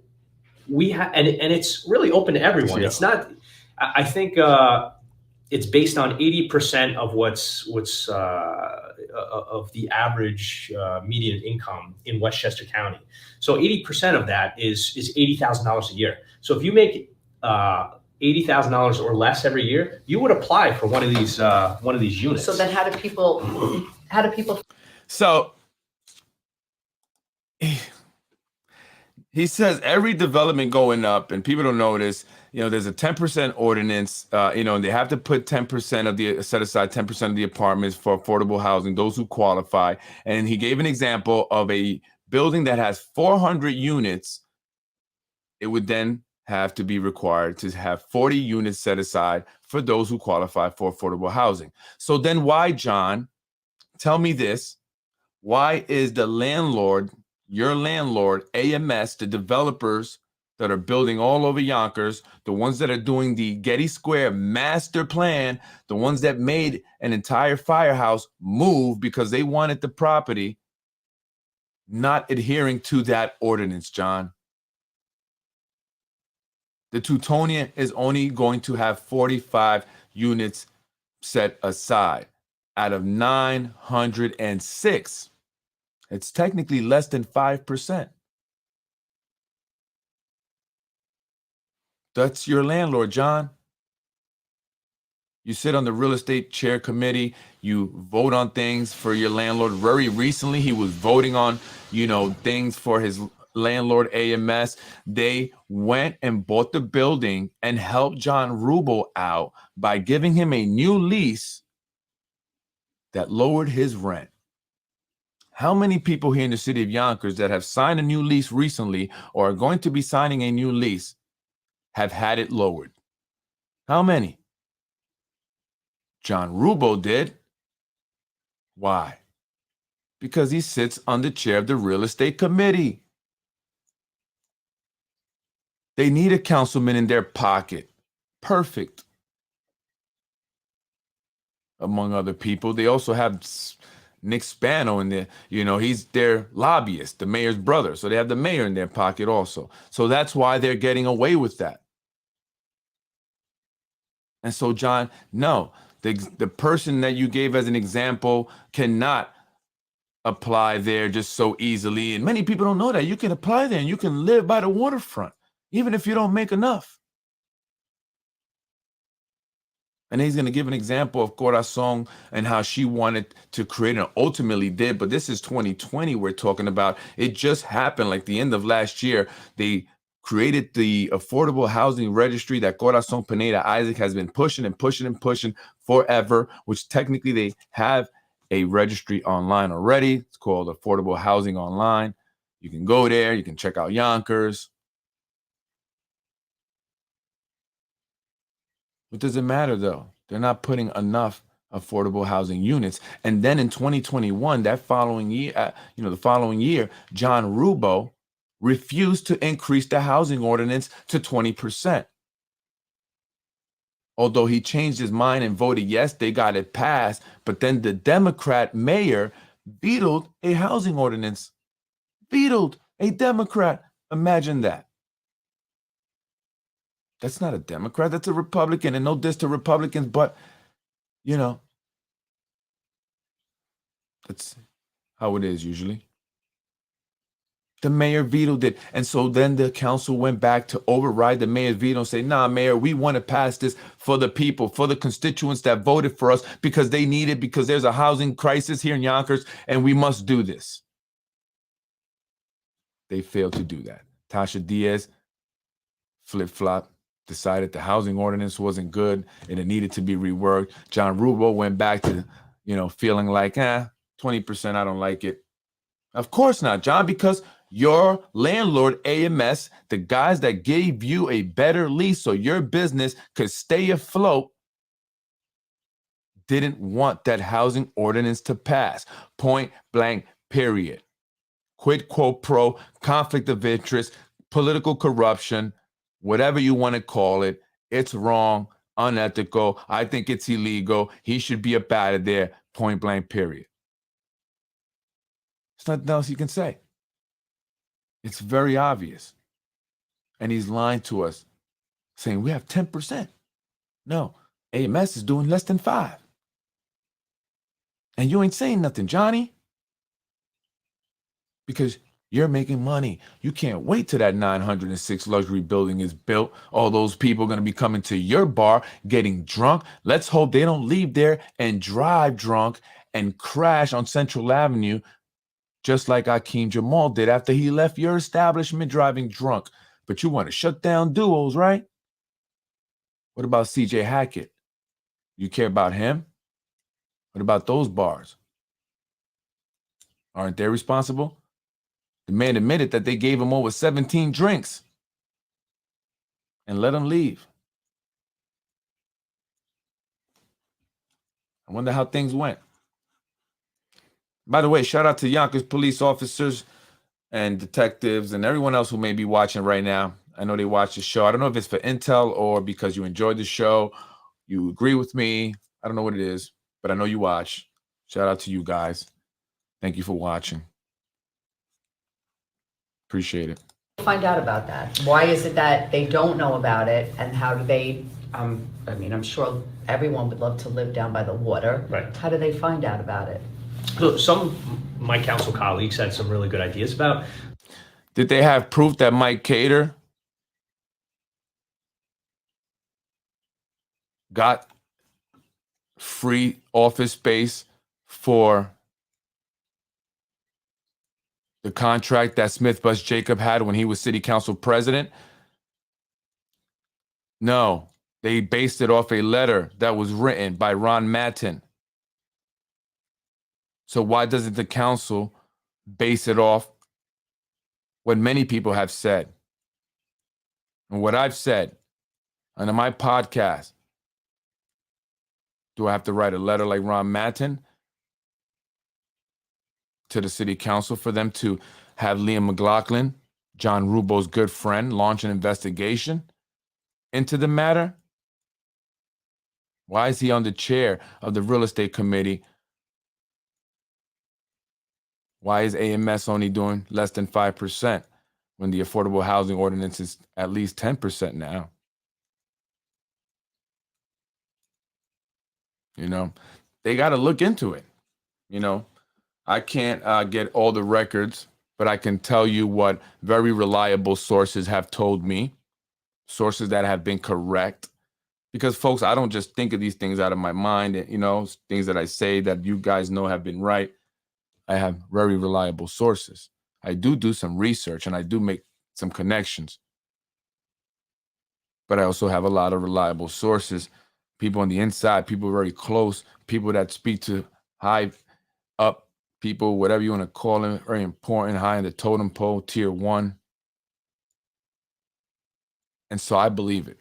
we have, and it's really open to everyone. Yeah. It's not, I think it's based on 80% of what's of the average median income in Westchester County. So 80% of that is $80,000 a year. So if you make $80,000 or less every year, you would apply for one of these units. So then how do people? So he says every development going up, and people don't notice, there's a 10% ordinance, and they have to put 10% of the, set aside 10% of the apartments for affordable housing, those who qualify. And he gave an example of a building that has 400 units. It would then have to be required to have 40 units set aside for those who qualify for affordable housing. So then why, John, tell me this, why is the landlord, your landlord, AMS, the developers that are building all over Yonkers, the ones that are doing the Getty Square master plan, the ones that made an entire firehouse move because they wanted the property, not adhering to that ordinance, John? The Teutonia is only going to have 45 units set aside out of 906. It's technically less than 5%. That's your landlord, John. You sit on the real estate chair committee. You vote on things for your landlord. Very recently, he was voting on, things for his landlord, AMS. They went and bought the building and helped John Rubel out by giving him a new lease that lowered his rent. How many people here in the city of Yonkers that have signed a new lease recently or are going to be signing a new lease have had it lowered? How many? John Rubel did. Why? Because he sits on the chair of the real estate committee. They need a councilman in their pocket. Perfect. Among other people, they also have Nick Spano in there. He's their lobbyist, the mayor's brother. So they have the mayor in their pocket also. So that's why they're getting away with that. And so, John, no, the person that you gave as an example cannot apply there just so easily. And many people don't know that. You can apply there and you can live by the waterfront, even if you don't make enough. And he's going to give an example of Corazon and how she wanted to create and ultimately did. But this is 2020 we're talking about. It just happened like the end of last year. They created the affordable housing registry that Corazon Pineda Isaac has been pushing and pushing and pushing forever, which technically they have a registry online already. It's called Affordable Housing Online. You can go there. You can check out Yonkers. What does it matter, though? They're not putting enough affordable housing units. And then in 2021, that following year, the following year, John Rubel refused to increase the housing ordinance to 20%. Although he changed his mind and voted yes, they got it passed. But then the Democrat mayor vetoed a housing ordinance. Vetoed a Democrat. Imagine that. That's not a Democrat. That's a Republican. And no diss to Republicans, but, that's how it is usually. The mayor vetoed it. And so then the council went back to override the mayor's veto and say, nah, mayor, we want to pass this for the people, for the constituents that voted for us because they need it, because there's a housing crisis here in Yonkers, and we must do this. They failed to do that. Tasha Diaz flip-flop, decided the housing ordinance wasn't good and it needed to be reworked. John Rubel went back to, feeling like, 20%, I don't like it. Of course not, John, because Your landlord, AMS, the guys that gave you a better lease so your business could stay afloat, didn't want that housing ordinance to pass. Point blank, period. Quid quo pro, conflict of interest, political corruption, whatever you want to call it. It's wrong, unethical. I think it's illegal. He should be up out of there. Point blank, period. There's nothing else you can say. It's very obvious. And he's lying to us, saying we have 10%. No, AMS is doing less than 5%. And you ain't saying nothing, Johnny. Because you're making money. You can't wait till that 906 luxury building is built. All those people are going to be coming to your bar, getting drunk. Let's hope they don't leave there and drive drunk and crash on Central Avenue, just like Akeem Jamal did after he left your establishment driving drunk. But you want to shut down duos, right? What about CJ Hackett? You care about him? What about those bars? Aren't they responsible? The man admitted that they gave him over 17 drinks and let him leave. I wonder how things went. By the way, shout out to Yonkers police officers and detectives and everyone else who may be watching right now. I know they watch the show. I don't know if it's for intel or because you enjoyed the show, you agree with me. I don't know what it is, but I know you watch. Shout out to you guys. Thank you for watching. Appreciate it. Find out about that. Why is it that they don't know about it, and how do they, I mean, I'm sure everyone would love to live down by the water. Right. How do they find out about it? So some of my council colleagues had some really good ideas about. Did they have proof that Mike Cater got free office space for the contract that Smith Bus Jacob had when he was city council president? No, they based it off a letter that was written by Ron Mattin. So why doesn't the council base it off what many people have said and what I've said on my podcast? Do I have to write a letter like Ron Mattin to the city council for them to have Liam McLaughlin, John Rubo's good friend, launch an investigation into the matter? Why is he on the chair of the real estate committee? Why is AMS only doing less than 5% when the affordable housing ordinance is at least 10% now? You know, they got to look into it. You know, I can't get all the records, but I can tell you what very reliable sources have told me, sources that have been correct. Because, folks, I don't just think of these things out of my mind, you know, things that I say that you guys know have been right. I have very reliable sources. I do some research and I do make some connections. But I also have a lot of reliable sources, people on the inside, people very close, people that speak to high up people, whatever you want to call them, very important, high in the totem pole, tier 1. And so I believe it.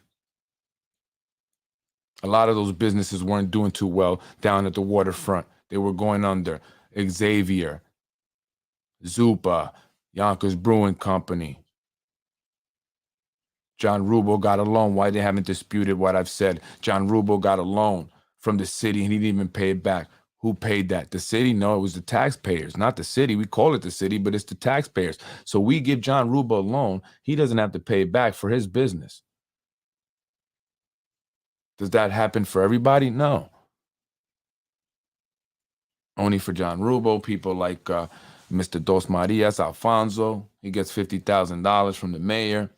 A lot of those businesses weren't doing too well down at the waterfront. They were going under. Xavier, Zupa, Yonkers Brewing Company. John Rubo got a loan. Why they haven't disputed what I've said? John Rubo got a loan from the city and he didn't even pay it back. Who paid that? The city? No, it was the taxpayers, not the city. We call it the city, but it's the taxpayers. So we give John Rubo a loan. He doesn't have to pay it back for his business. Does that happen for everybody? No. Only for John Rubo, people like Mr. Dos Marias Alfonso. He gets $50,000 from the mayor.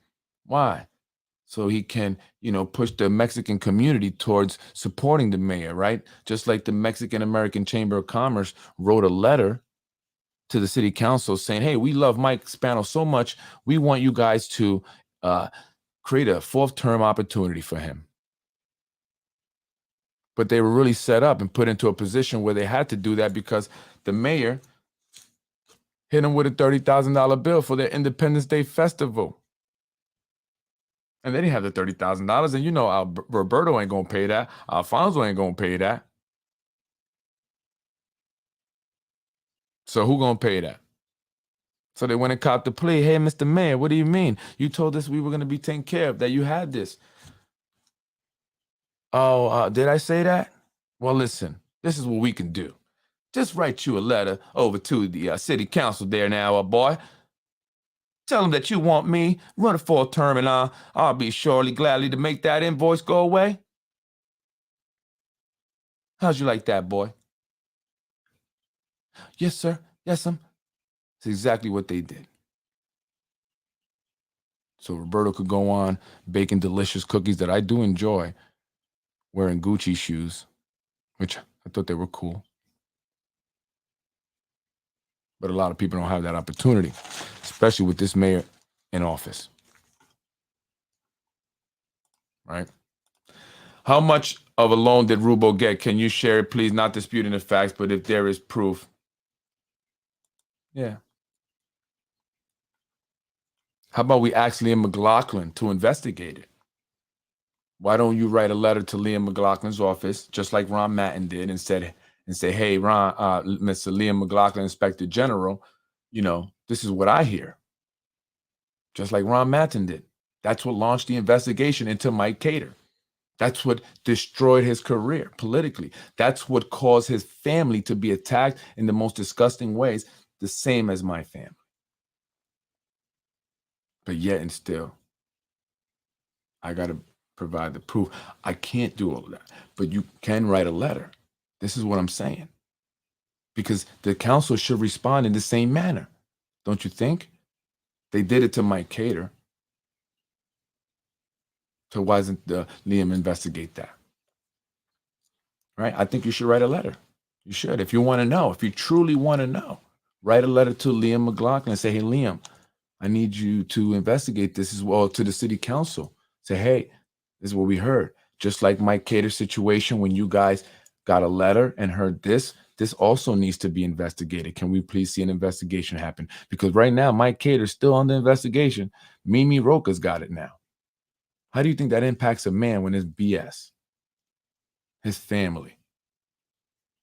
Why? So he can, you know, push the Mexican community towards supporting the mayor, right? Just like the Mexican American Chamber of Commerce wrote a letter to the city council saying, hey, we love Mike Spano so much, we want you guys to create a 4th-term opportunity for him. But they were really set up and put into a position where they had to do that because the mayor Hit them with a $30,000 bill for their Independence Day festival. And they didn't have the $30,000. And you know, Roberto ain't going to pay that. Alfonso ain't going to pay that. So who going to pay that? So they went and copped the plea. Hey, Mr. Mayor, what do you mean? You told us we were going to be taken care of, that you had this. Oh, did I say that? Well, listen, this is what we can do. Just write you a letter over to the city council there now, boy. Tell them that you want me, run it for a term, and I'll be surely gladly to make that invoice go away. How'd you like that, boy? Yes, sir. Yes, sir. That's exactly what they did. So Roberto could go on baking delicious cookies that I do enjoy, wearing Gucci shoes, which I thought they were cool. But a lot of people don't have that opportunity, especially with this mayor in office. Right? How much of a loan did Rubo get? Can you share it, please? Not disputing the facts, but if there is proof. Yeah. How about we ask Liam McLaughlin to investigate it? Why don't you write a letter to Liam McLaughlin's office, just like Ron Mattin did, and say, hey, Ron, Mr. Liam McLaughlin, Inspector General, you know, this is what I hear. Just like Ron Mattin did. That's what launched the investigation into Mike Cater. That's what destroyed his career politically. That's what caused his family to be attacked in the most disgusting ways, the same as my family. But yet and still, I got to provide the proof. I can't do all of that, but you can write a letter. This is what I'm saying. Because the council should respond in the same manner. Don't you think? They did it to Mike Cater. So why doesn't Liam investigate that? Right? I think you should write a letter. You should. If you want to know, if you truly want to know, write a letter to Liam McLaughlin and say, hey, Liam, I need you to investigate this as well, to the city council. Say, hey, this is what we heard. Just like Mike Cater's situation, when you guys got a letter and heard this also needs to be investigated. Can we please see an investigation happen? Because right now, Mike Cater's still under investigation. Mimi Roca's got it now. How do you think that impacts a man when it's BS? His family.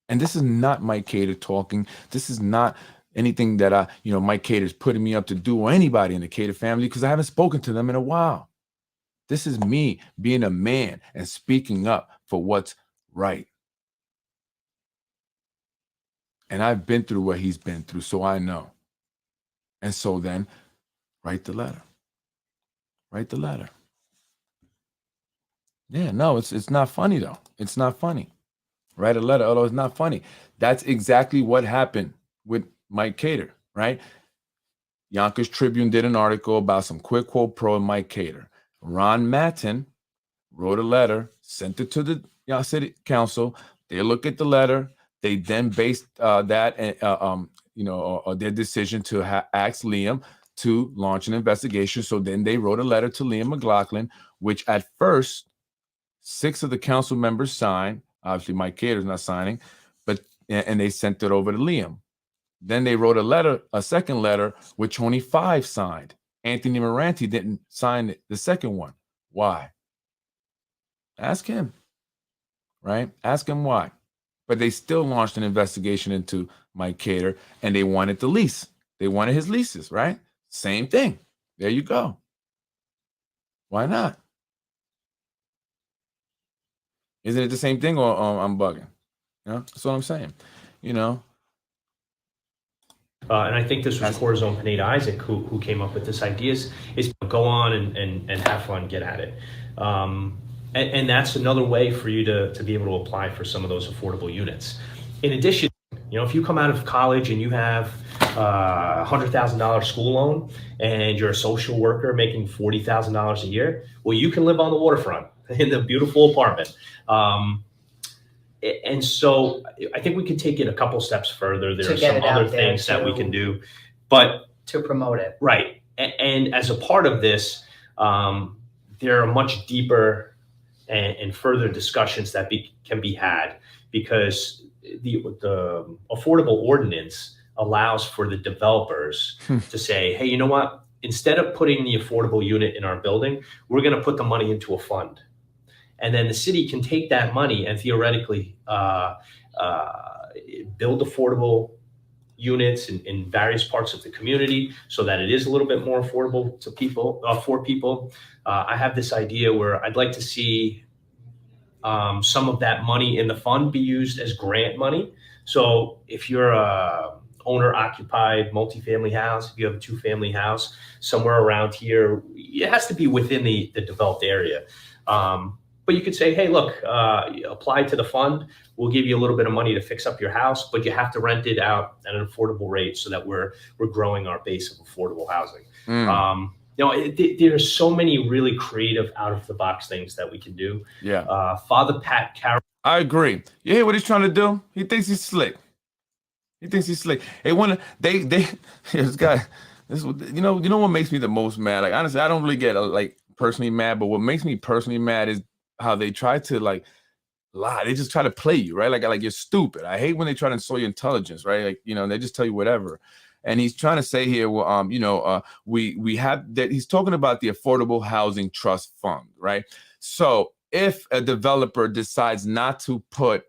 And this is not Mike Cater talking. This is not anything that Mike Cater's putting me up to do, or anybody in the Cater family, because I haven't spoken to them in a while. This is me being a man and speaking up for what's right. And I've been through what he's been through, so I know. And so then, write the letter. Write the letter. Yeah, no, it's not funny, though. It's not funny. Write a letter, although it's not funny. That's exactly what happened with Mike Cater, right? Yonkers Tribune did an article about some quid quo pro and Mike Cater. Ron Mattin wrote a letter, sent it to the city council. They look at the letter. They then based their decision to ask Liam to launch an investigation. So then they wrote a letter to Liam McLaughlin, which at first 6 of the council members signed. Obviously, Mike Cater's not signing, and they sent it over to Liam. Then they wrote a second letter, which only 5 signed. Anthony Moranti didn't sign the second one. Why? Ask him, right? Ask him why. But they still launched an investigation into Mike Cater, and they wanted the lease. They wanted his leases, right? Same thing. There you go. Why not? Isn't it the same thing, or I'm bugging? That's what I'm saying. And I think this was Corazon Pineda Isaac who came up with this idea is go on and have fun, get at it. And that's another way for you to be able to apply for some of those affordable units. In addition, if you come out of college and you have a $100,000 school loan and you're a social worker making $40,000 a year, well, you can live on the waterfront in a beautiful apartment. And so I think we could take it a couple steps further. There are some other things that we can do, but to promote it. Right. And as a part of this, there are much deeper and further discussions that can be had, because the affordable ordinance allows for the developers to say, hey, you know what? Instead of putting the affordable unit in our building, we're going to put the money into a fund. And then the city can take that money and theoretically build affordable units in various parts of the community so that it is a little bit more affordable to people, for people. I have this idea where I'd like to see some of that money in the fund be used as grant money. So if you're a owner-occupied multifamily house, if you have a two-family house somewhere around here, it has to be within the developed area. But you could say, hey, look, apply to the fund. We'll give you a little bit of money to fix up your house, but you have to rent it out at an affordable rate so that we're growing our base of affordable housing. There's so many really creative, out-of-the-box things that we can do. Yeah. Father Pat Carroll. I agree. You hear what he's trying to do? He thinks he's slick. Hey, this guy. You know what makes me the most mad? Like, honestly, I don't really get personally mad, but what makes me personally mad is how they try to lie. They just try to play you, right? Like you're stupid. I hate when they try to insult your intelligence, right? Like, they just tell you whatever. And he's trying to say here, well, we have that. He's talking about the Affordable Housing Trust Fund, right? So if a developer decides not to put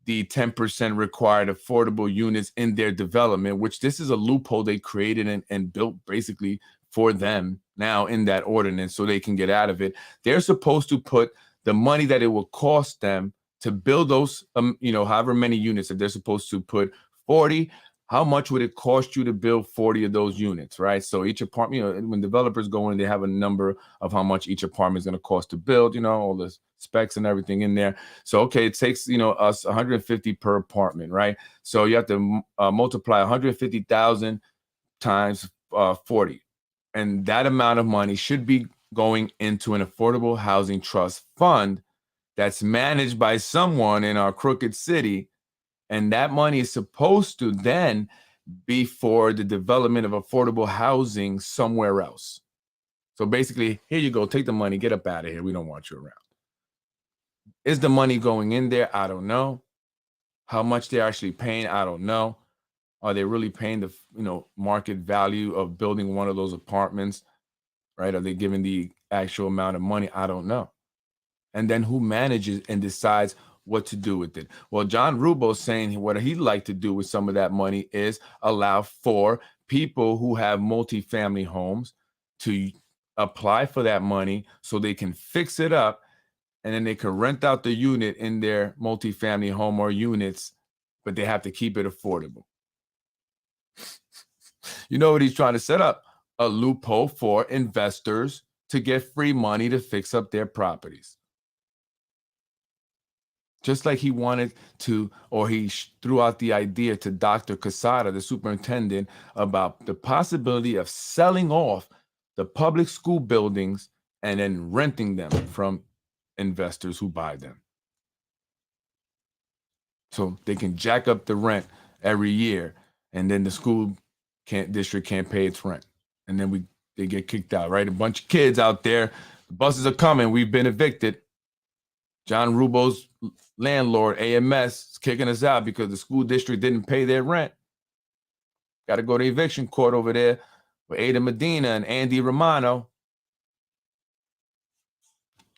the 10% required affordable units in their development, which this is a loophole they created and built basically for them now in that ordinance so they can get out of it. They're supposed to put the money that it will cost them to build those, however many units, if they're supposed to put 40, how much would it cost you to build 40 of those units, right? So each apartment, when developers go in, they have a number of how much each apartment is going to cost to build, all the specs and everything in there. So, okay, it takes, us 150 per apartment, right? So you have to multiply 150,000 times 40. And that amount of money should be going into an affordable housing trust fund that's managed by someone in our crooked city. And that money is supposed to then be for the development of affordable housing somewhere else. So basically, here you go, take the money, get up out of here. We don't want you around. Is the money going in there? I don't know. How much they're actually paying? I don't know. Are they really paying the market value of building one of those apartments? Right? Are they giving the actual amount of money? I don't know. And then who manages and decides what to do with it? Well, John Rubo's saying what he'd like to do with some of that money is allow for people who have multifamily homes to apply for that money so they can fix it up, and then they can rent out the unit in their multifamily home or units, but they have to keep it affordable. You know what he's trying to set up? A loophole for investors to get free money to fix up their properties. Just like he wanted to, or he threw out the idea to Dr. Quesada, the superintendent, about the possibility of selling off the public school buildings and then renting them from investors who buy them. So they can jack up the rent every year, and then the school district can't pay its rent. And then they get kicked out, right? A bunch of kids out there, the buses are coming, we've been evicted. John Rubo's landlord, AMS, is kicking us out because the school district didn't pay their rent. Got to go to eviction court over there with Ada Medina and Andy Romano.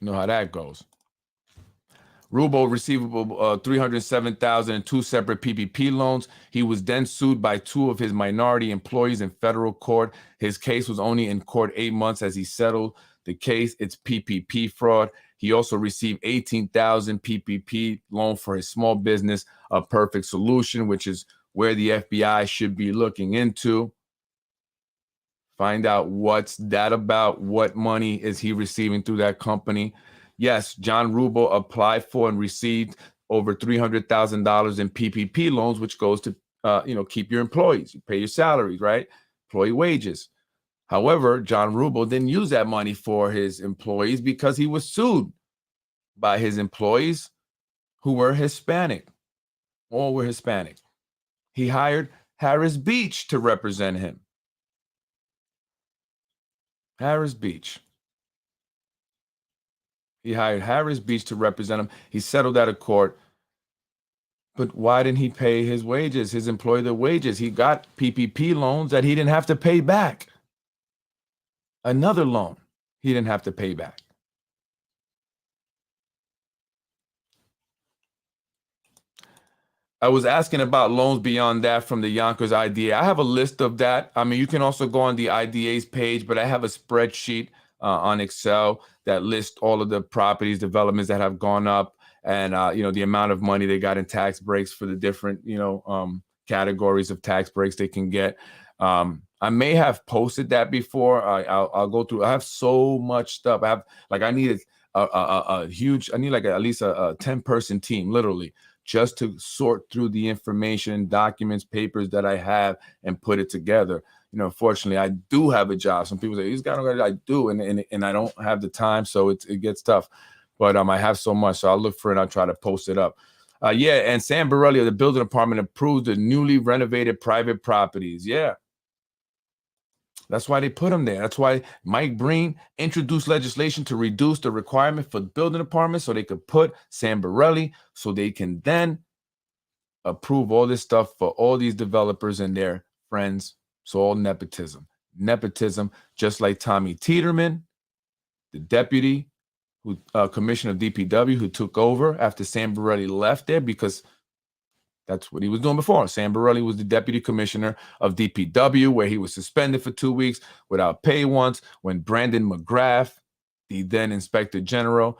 You know how that goes. Rubo receivable $307,000 in two separate PPP loans. He was then sued by two of his minority employees in federal court. His case was only in court 8 months as he settled the case. It's PPP fraud. He also received $18,000 PPP loan for his small business, A Perfect Solution, which is where the FBI should be looking into. Find out what's that about. What money is he receiving through that company? Yes, John Rubo applied for and received over $300,000 in PPP loans, which goes to, keep your employees. You pay your salaries, right? Employee wages. However, John Rubo didn't use that money for his employees because he was sued by his employees who were Hispanic. All were Hispanic. He hired Harris Beach to represent him. Harris Beach. He hired Harris Beach to represent him. He settled out of court. But why didn't he pay his wages, his employee the wages? He got PPP loans that he didn't have to pay back. Another loan he didn't have to pay back. I was asking about loans beyond that from the Yonkers IDA. I have a list of that. I mean, you can also go on the IDA's page, but I have a spreadsheet on Excel that lists all of the properties, developments that have gone up, and the amount of money they got in tax breaks for the different categories of tax breaks they can get. I may have posted that before. I'll go through. I have so much stuff. I need a huge. I need like at least a 10-person team, literally, just to sort through the information, documents, papers that I have and put it together. Fortunately, I do have a job. Some people say, he's got I do, and I don't have the time, so it gets tough. But I have so much, so I'll look for it. I'll try to post it up. And Sam Borelli of the building department approved the newly renovated private properties. Yeah. That's why they put them there. That's why Mike Breen introduced legislation to reduce the requirement for building departments so they could put Sam Borelli, so they can then approve all this stuff for all these developers and their friends. So all nepotism. Nepotism, just like Tommy Tiedemann, the deputy commissioner of DPW who took over after Sam Borelli left there, because that's what he was doing before. Sam Borelli was the deputy commissioner of DPW, where he was suspended for 2 weeks without pay once, when Brandon McGrath, the then inspector general,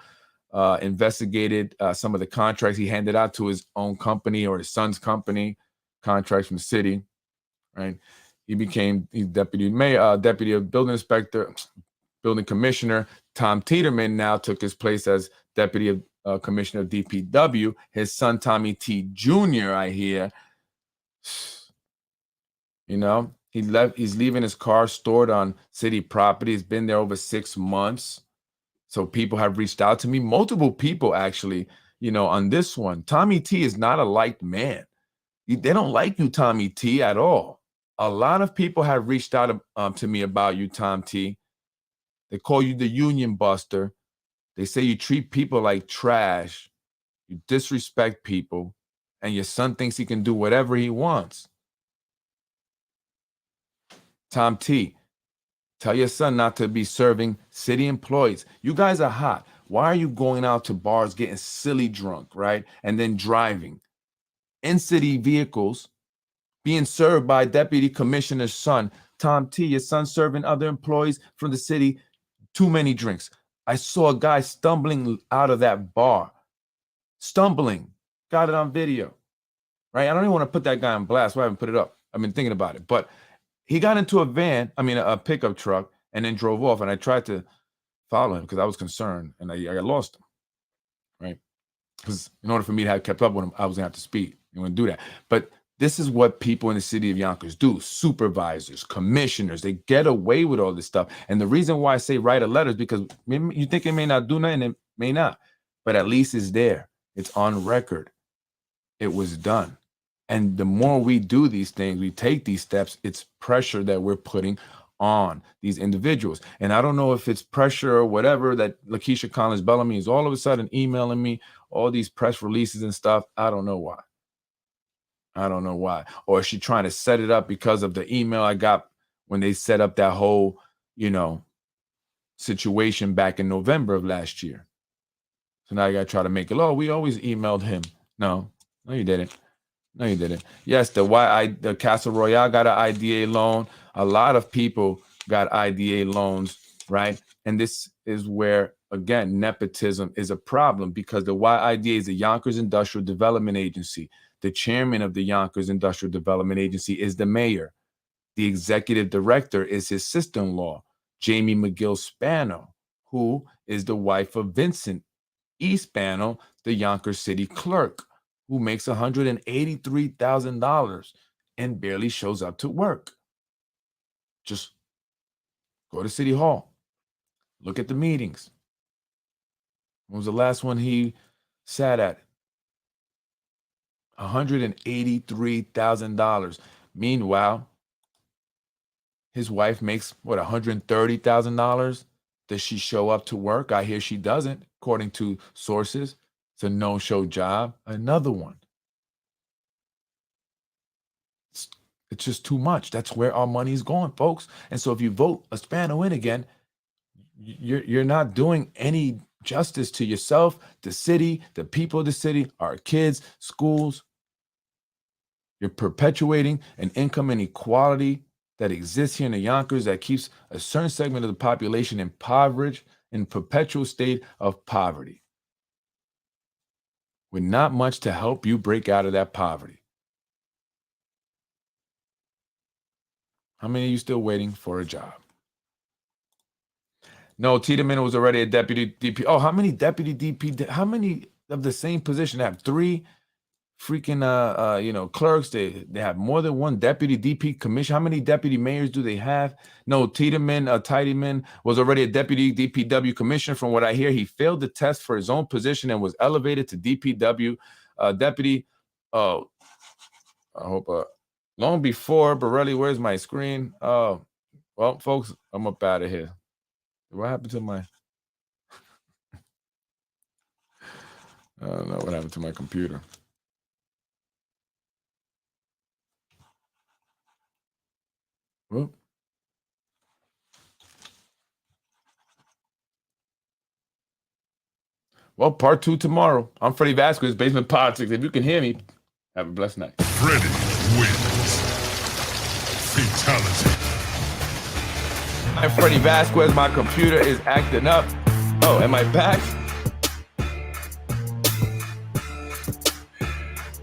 investigated some of the contracts he handed out to his own company or his son's company, contracts from the city, right? He became deputy mayor, deputy of building inspector, building commissioner. Tom Tiedemann now took his place as deputy of commissioner of DPW. His son, Tommy T. Jr., I hear, he left. He's leaving his car stored on city property. He's been there over 6 months. So people have reached out to me, multiple people actually, on this one. Tommy T is not a liked man. They don't like you, Tommy T, at all. A lot of people have reached out to me about you, Tom T. They call you the union buster. They say you treat people like trash, you disrespect people, and your son thinks he can do whatever he wants. Tom T, tell your son not to be serving city employees. You guys are hot. Why are you going out to bars getting silly drunk, right? And then driving in city vehicles, being served by deputy commissioner's son. Tom T, your son serving other employees from the city too many drinks. I saw a guy stumbling out of that bar. Stumbling. Got it on video. Right? I don't even want to put that guy on blast. So I haven't put it up. I've been thinking about it. But he got into a pickup truck, and then drove off. And I tried to follow him because I was concerned. And I got lost him. Right? Because in order for me to have kept up with him, I was going to have to speed. You want to do that. But this is what people in the city of Yonkers do. Supervisors, commissioners, they get away with all this stuff. And the reason why I say write a letter is because you think it may not do nothing, it may not. But at least it's there. It's on record. It was done. And the more we do these things, we take these steps, it's pressure that we're putting on these individuals. And I don't know if it's pressure or whatever that Lakeisha Collins Bellamy is all of a sudden emailing me all these press releases and stuff. I don't know why. Or is she trying to set it up because of the email I got when they set up that whole, situation back in November of last year? So now you got to try to make it, we always emailed him. No, you didn't. Yes, the Castle Royale got an IDA loan. A lot of people got IDA loans, right? And this is where, again, nepotism is a problem, because the YIDA is the Yonkers Industrial Development Agency. The chairman of the Yonkers Industrial Development Agency is the mayor. The executive director is his sister-in-law, Jamie McGill Spano, who is the wife of Vincent E. Spano, the Yonkers city clerk, who makes $183,000 and barely shows up to work. Just go to City Hall. Look at the meetings. When was the last one he sat at? $183,000. Meanwhile, his wife makes $130,000. Does she show up to work? I hear she doesn't, according to sources. It's a no-show job. Another one. It's just too much. That's where our money is going, folks. And so if you vote a Spano in again, you're not doing any justice to yourself, the city, the people of the city, our kids, schools. You're perpetuating an income inequality that exists here in the Yonkers that keeps a certain segment of the population impoverished in perpetual state of poverty, with not much to help you break out of that poverty. How many of you still waiting for a job? No, Tiedemann was already a deputy DP. Oh, how many deputy DP? How many of the same position have 3 freaking clerks? They have more than one deputy DP commission. How many deputy mayors do they have? No, Tiedemann was already a deputy DPW commissioner. From what I hear, he failed the test for his own position and was elevated to DPW deputy. Oh, I hope long before Borelli. Where's my screen? Oh, well, folks, I'm up out of here. What happened to my? I don't know what happened to my computer. Whoop. Well, part 2 tomorrow. I'm Freddy Vazquez, Basement Politics. If you can hear me, have a blessed night. Freddy wins. Fatality. I'm Freddy Vazquez. My computer is acting up. Oh, am I back?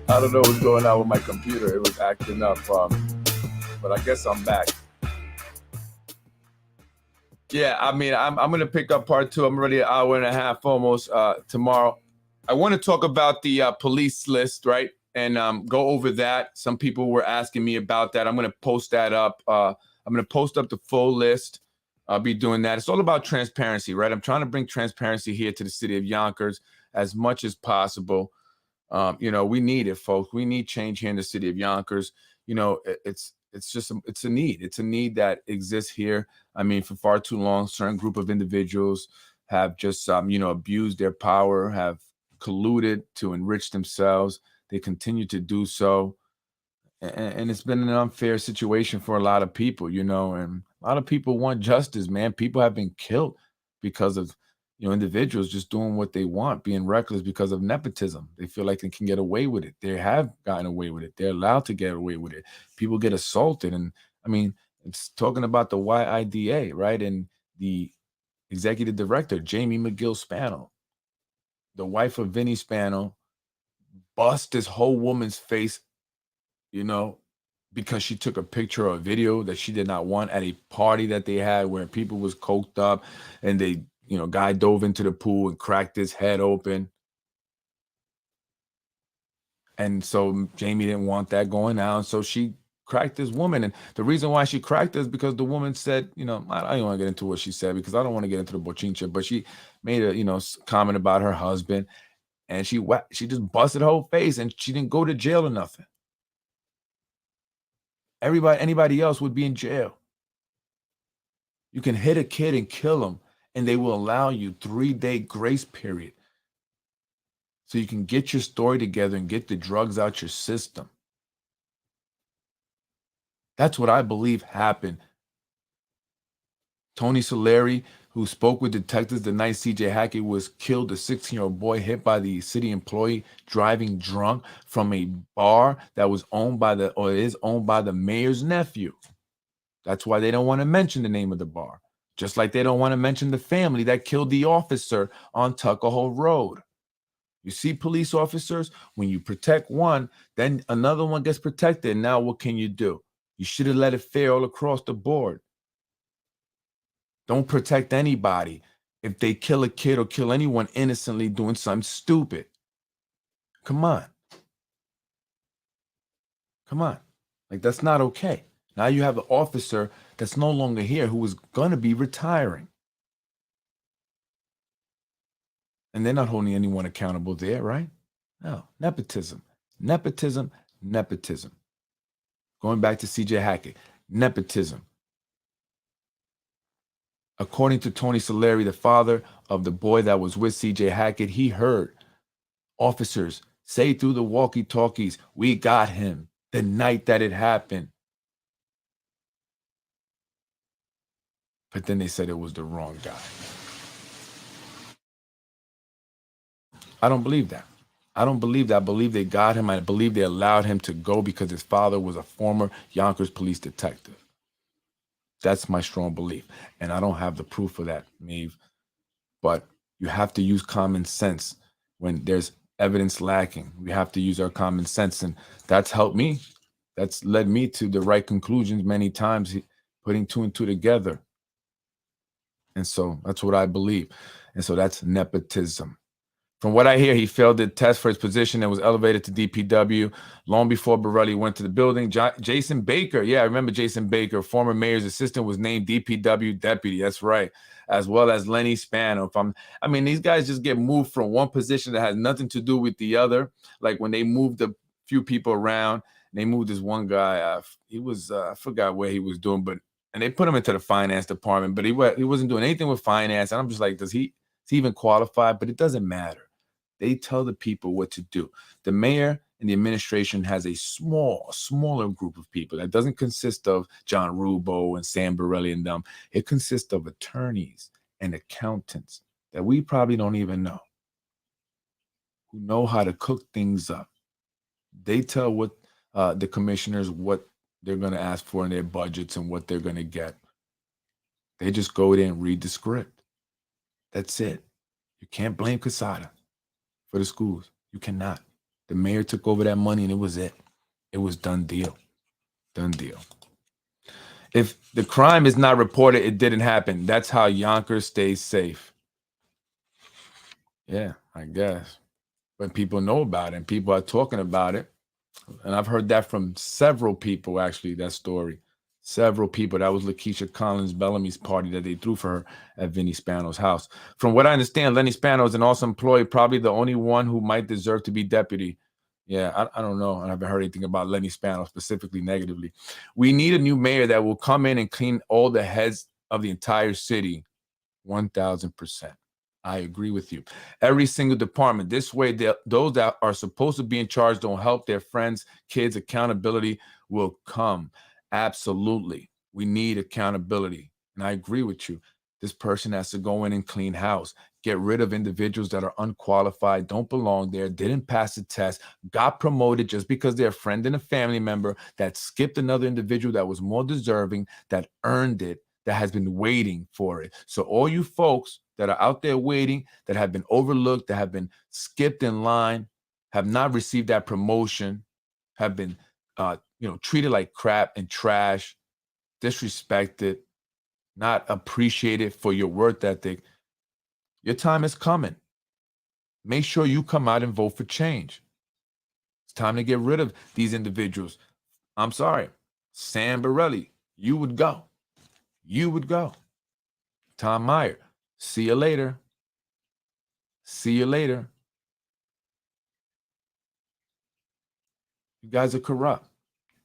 I don't know what's going on with my computer. It was acting up, but I guess I'm back. Yeah, I mean, I'm going to pick up part 2. I'm already an hour and a half almost tomorrow. I want to talk about the police list, right? And go over that. Some people were asking me about that. I'm going to post that up. I'm going to post up the full list. I'll be doing that. It's all about transparency, right? I'm trying to bring transparency here to the city of Yonkers as much as possible. We need it, folks. We need change here in the city of Yonkers. It's a need. It's a need that exists here. I mean, for far too long, certain group of individuals have just, abused their power, have colluded to enrich themselves. They continue to do so. And it's been an unfair situation for a lot of people, and a lot of people want justice, man. People have been killed because of, individuals just doing what they want, being reckless because of nepotism. They feel like they can get away with it. They have gotten away with it. They're allowed to get away with it. People get assaulted. And I mean, it's talking about the YIDA, right? And the executive director, Jamie McGill Spano, the wife of Vinny Spano, bust this whole woman's face, because she took a picture or a video that she did not want at a party that they had where people was coked up and they, guy dove into the pool and cracked his head open. And so Jamie didn't want that going out. So she cracked this woman. And the reason why she cracked her is because the woman said, I don't want to get into what she said because I don't want to get into the bochincha, but she made a, comment about her husband and she just busted her whole face and she didn't go to jail or nothing. Anybody else would be in jail. You can hit a kid and kill him, and they will allow you 3-day grace period so you can get your story together and get the drugs out your system. That's what I believe happened. Tony Solari, who spoke with detectives the night CJ Hackett was killed, a 16-year-old boy hit by the city employee driving drunk from a bar that was owned by is owned by the mayor's nephew. That's why they don't want to mention the name of the bar. Just like they don't want to mention the family that killed the officer on Tuckahoe Road. You see, police officers, when you protect one, then another one gets protected. Now what can you do? You should have let it fair all across the board. Don't protect anybody if they kill a kid or kill anyone innocently doing something stupid. Come on. Like, that's not okay. Now you have an officer that's no longer here who is going to be retiring. And they're not holding anyone accountable there, right? No, nepotism. Going back to CJ Hackett, nepotism. According to Tony Solari, the father of the boy that was with CJ Hackett, he heard officers say through the walkie-talkies, "We got him," the night that it happened. but then they said it was the wrong guy. I don't believe that. I don't believe that. I believe they got him. I believe they allowed him to go because his father was a former Yonkers police detective. That's my strong belief. And I don't have the proof of that, Maeve. But you have to use common sense when there's evidence lacking. We have to use our common sense. And that's helped me. That's led me to the right conclusions many times, putting two and two together. And so that's what I believe. And so that's nepotism. From what I hear, he failed the test for his position and was elevated to DPW long before Borelli went to the building. Jason Baker, yeah, I remember Jason Baker, former mayor's assistant, was named DPW deputy. That's right, as well as Lenny Spano. I mean, these guys just get moved from one position that has nothing to do with the other. Like when they moved a few people around, they moved this one guy. He was I forgot where he was doing, and they put him into the finance department, but he wasn't doing anything with finance. And I'm just like, is he even qualified? But it doesn't matter. They tell the people what to do. The mayor and the administration has a smaller group of people that doesn't consist of John Rubo and Sam Borelli and them. It consists of attorneys and accountants that we probably don't even know, who know how to cook things up. They tell what the commissioners what they're going to ask for in their budgets and what they're going to get. They just go there and read the script. That's it. You can't blame Quesada for the schools. You cannot. The mayor took over that money and it was it. It was done deal. Done deal. If the crime is not reported, it didn't happen. That's how Yonkers stays safe. Yeah, I guess. But people know about it and people are talking about it. And I've heard that from several people, actually, that story. Several people. That was Lakeisha Collins Bellamy's party that they threw for her at Vinny Spano's house. From what I understand, Lenny Spano is an awesome employee, probably the only one who might deserve to be deputy. Yeah, I don't know. I haven't heard anything about Lenny Spano specifically negatively. We need a new mayor that will come in and clean all the heads of the entire city. 1,000%. I agree with you. Every single department. This way, those that are supposed to be in charge don't help their friends, kids. Accountability will come. Absolutely. We need accountability. And I agree with you. This person has to go in and clean house, get rid of individuals that are unqualified, don't belong there, didn't pass the test, got promoted just because they're a friend and a family member, that skipped another individual that was more deserving, that earned it, that has been waiting for it. So all you folks that are out there waiting, that have been overlooked, that have been skipped in line, have not received that promotion, have been treated like crap and trash, disrespected, not appreciated for your work ethic. Your time is coming. Make sure you come out and vote for change. It's time to get rid of these individuals. I'm sorry. Sam Borelli, you would go. You would go. Tom Meyer, see you later. See you later. You guys are corrupt.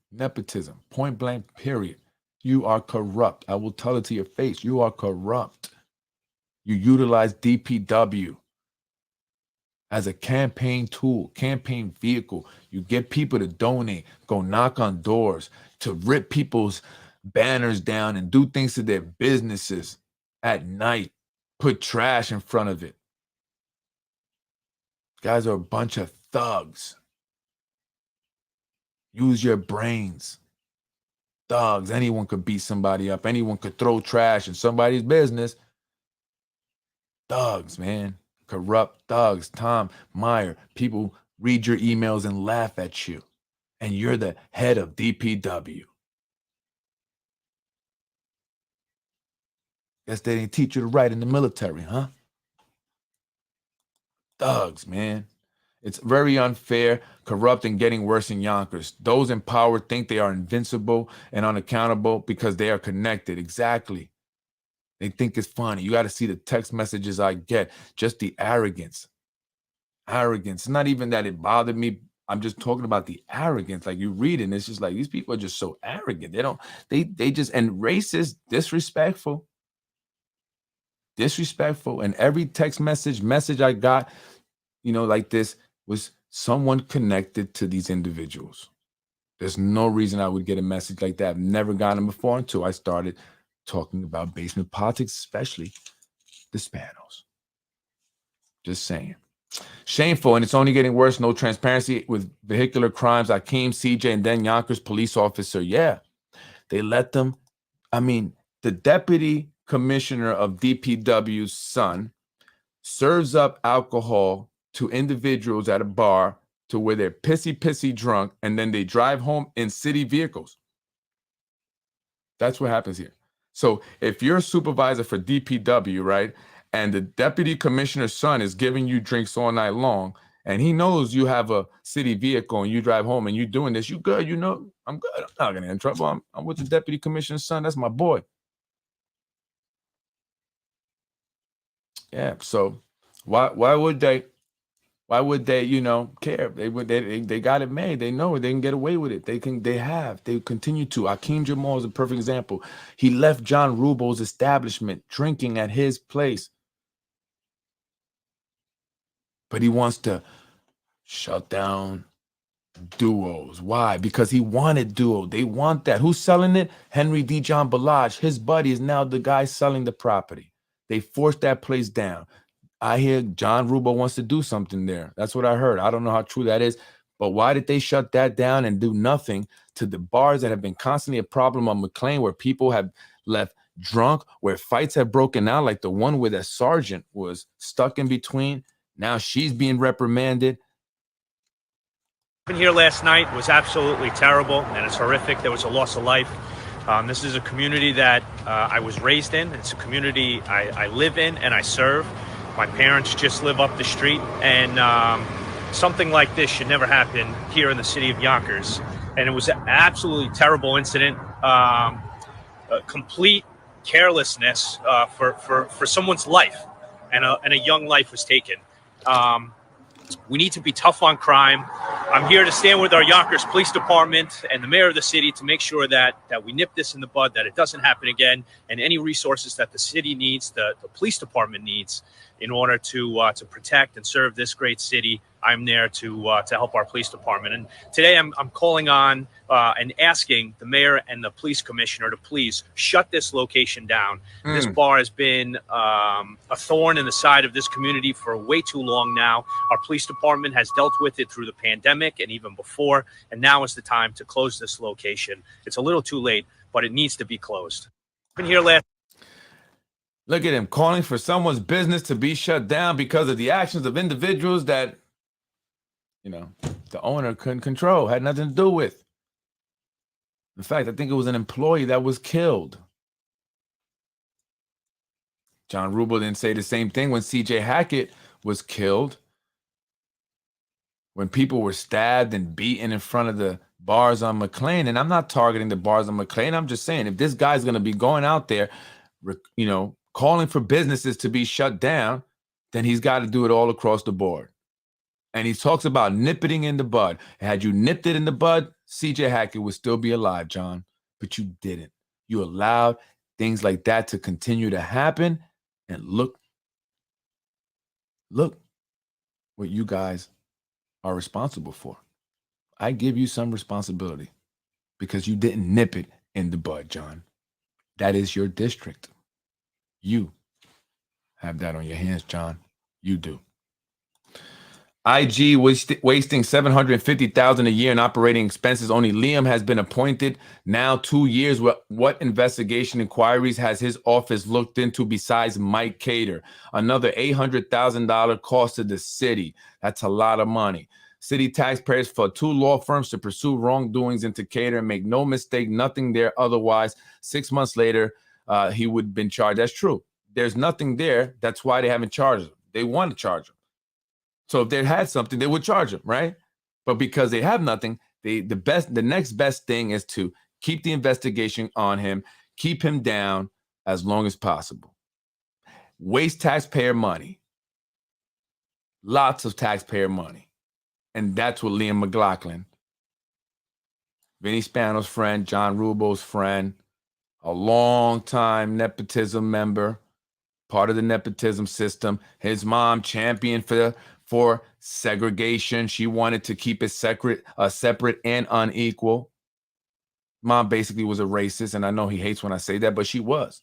Nepotism, point blank, period. You are corrupt. I will tell it to your face. You are corrupt. You utilize DPW as a campaign tool, campaign vehicle. You get people to donate, go knock on doors, to rip people's banners down and do things to their businesses at night, put trash in front of it. Guys are a bunch of thugs. Use your brains. Thugs. Anyone could beat somebody up. Anyone could throw trash in somebody's business. Thugs, man. Corrupt thugs. Tom Meyer. People read your emails and laugh at you. And you're the head of DPW. Guess they didn't teach you to write in the military, huh? Thugs, man. It's very unfair, corrupt, and getting worse in Yonkers. Those in power think they are invincible and unaccountable because they are connected. Exactly. They think it's funny. You got to see the text messages I get. Just the arrogance. Arrogance. Not even that it bothered me. I'm just talking about the arrogance. Like you read it, and it's just like these people are just so arrogant. They just, and racist, disrespectful. Disrespectful. And every text message I got, like this, was someone connected to these individuals. There's no reason I would get a message like that. I've never gotten them before until I started talking about basement politics, especially the Spanos. Just saying. Shameful, and it's only getting worse. No transparency with vehicular crimes. Akeem, CJ, and then Yonkers police officer. Yeah, they let them. I mean, the deputy commissioner of DPW's son serves up alcohol to individuals at a bar to where they're pissy drunk, and then they drive home in city vehicles. That's what happens here. So if you're a supervisor for DPW, right, and the deputy commissioner's son is giving you drinks all night long, and he knows you have a city vehicle and you drive home and you're doing this, you good, you know, I'm good. I'm not gonna get in trouble. I'm with the deputy commissioner's son. That's my boy. Yeah. So why would they, you know, care? They got it made. They know they can get away with it. They continue to. Akeem Jamal is a perfect example. He left John Rubel's establishment drinking at his place. But he wants to shut down duos. Why? Because he wanted duo. They want that. Who's selling it? Henry D. John Balaj. His buddy is now the guy selling the property. They forced that place down. I hear John Rubel wants to do something there. That's what I heard. I don't know how true that is. But why did they shut that down and do nothing to the bars that have been constantly a problem on McLean, where people have left drunk, where fights have broken out, like the one where the sergeant was stuck in between? Now she's being reprimanded. Here last night was absolutely terrible, and it's horrific. There was a loss of life. This is a community that I was raised in. It's a community I live in and I serve. My parents just live up the street, and something like this should never happen here in the city of Yonkers. And it was an absolutely terrible incident, complete carelessness for someone's life, and a young life was taken. We need to be tough on crime. I'm here to stand with our Yonkers Police Department and the mayor of the city to make sure that we nip this in the bud, that it doesn't happen again, and any resources that the city needs, the police department needs, in order to protect and serve this great city. I'm there to help our police department. And today I'm calling on and asking the mayor and the police commissioner to please shut this location down. This bar has been a thorn in the side of this community for way too long now. Our police department has dealt with it through the pandemic and even before, and now is the time to close this location. It's a little too late, but it needs to be closed. Been here last. Look at him calling for someone's business to be shut down because of the actions of individuals that, you know, the owner couldn't control, had nothing to do with. In fact, I think it was an employee that was killed. John Rubel didn't say the same thing when CJ Hackett was killed. When people were stabbed and beaten in front of the bars on McLean. And I'm not targeting the bars on McLean. I'm just saying, if this guy's going to be going out there, you know, calling for businesses to be shut down, then he's got to do it all across the board. And he talks about nipping in the bud. Had you nipped it in the bud, CJ Hackett would still be alive, John. But you didn't. You allowed things like that to continue to happen. And look what you guys are responsible for. I give you some responsibility because you didn't nip it in the bud, John. That is your district. You have that on your hands, John. You do. IG wasting $750,000 a year in operating expenses. Only Liam has been appointed. Now 2 years. What investigation inquiries has his office looked into besides Mike Cater? Another $800,000 cost to the city. That's a lot of money. City taxpayers for 2 law firms to pursue wrongdoings into Cater. And make no mistake, nothing there. Otherwise, 6 months later, he would have been charged. That's true. There's nothing there. That's why they haven't charged him. They want to charge him. So if they had something, they would charge him, right? But because they have nothing, the next best thing is to keep the investigation on him, keep him down as long as possible. Waste taxpayer money. Lots of taxpayer money. And that's what Liam McLaughlin, Vinny Spano's friend, John Rubel's friend, a long-time nepotism member, part of the nepotism system. His mom championed for segregation. She wanted to keep it separate and unequal. Mom basically was a racist, and I know he hates when I say that, but she was.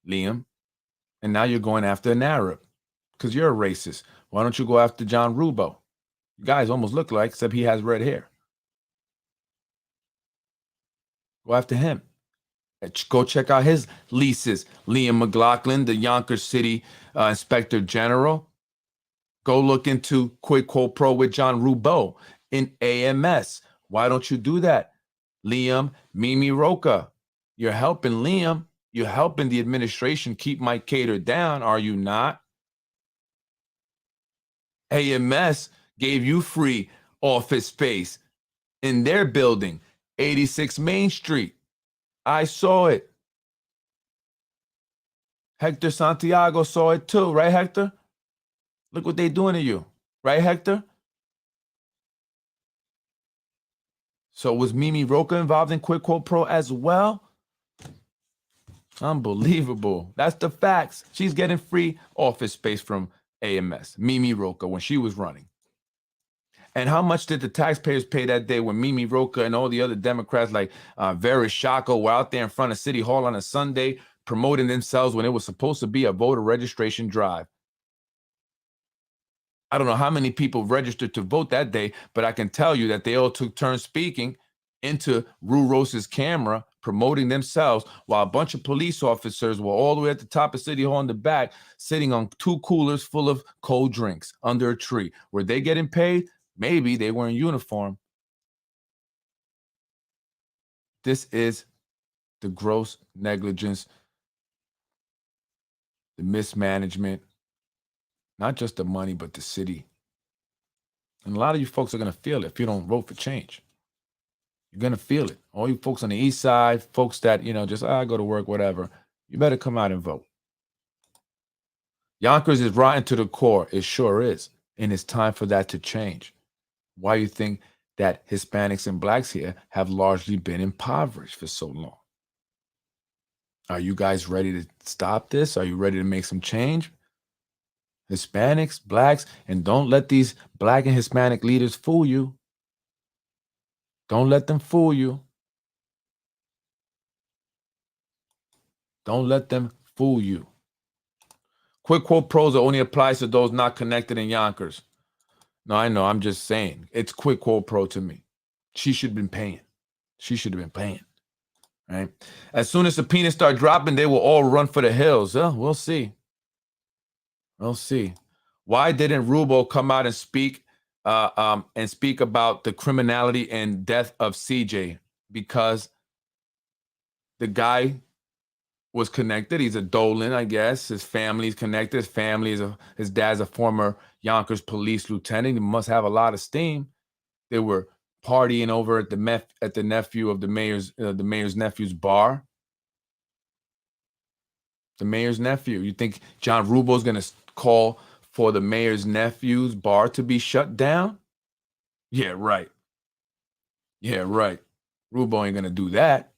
Liam. And now you're going after an Arab because you're a racist. Why don't you go after John Rubo? You guys almost look like, except he has red hair. Go after him. Go check out his leases. Liam McLaughlin, the Yonkers City Inspector General. Go look into quid quo pro with John Rubo in AMS. Why don't you do that? Liam, Mimi Roca. You're helping Liam. You're helping the administration keep Mike Cater down, are you not? AMS gave you free office space in their building, 86 Main Street. I saw it. Hector Santiago saw it too, right, Hector? Look what they're doing to you, right, Hector? So was Mimi Roca involved in quid quo pro as well? Unbelievable. That's the facts. She's getting free office space from AMS, Mimi Roca, when she was running. And how much did the taxpayers pay that day when Mimi Roca and all the other Democrats like Vereshchak were out there in front of City Hall on a Sunday promoting themselves when it was supposed to be a voter registration drive? I don't know how many people registered to vote that day, but I can tell you that they all took turns speaking into Rue Rose's camera, promoting themselves, while a bunch of police officers were all the way at the top of City Hall in the back, sitting on 2 coolers full of cold drinks under a tree. Were they getting paid? Maybe they were in uniform. This is the gross negligence, the mismanagement, not just the money, but the city. And a lot of you folks are going to feel it if you don't vote for change. You're going to feel it. All you folks on the east side, folks that, just, I go to work, whatever, you better come out and vote. Yonkers is rotten to the core. It sure is. And it's time for that to change. Why you think that Hispanics and blacks here have largely been impoverished for so long? Are you guys ready to stop this? Are you ready to make some change? Hispanics, blacks, and don't let these black and Hispanic leaders fool you. Don't let them fool you. Don't let them fool you. Quid quo pros only applies to those not connected in Yonkers. No, I know. I'm just saying. It's quid quo pro to me. She should have been paying. She should have been paying. Right? As soon as subpoenas start dropping, they will all run for the hills. We'll see. We'll see. Why didn't Rubo come out and speak about the criminality and death of CJ? Because the guy was connected. He's a Dolan, I guess. His family's connected. His dad's a former Yonkers police lieutenant. He must have a lot of steam. They were partying over at the nephew of the mayor's nephew's bar. The mayor's nephew. You think John Rubo's going to call for the mayor's nephew's bar to be shut down? Yeah, right. Yeah, right. Rubo ain't going to do that.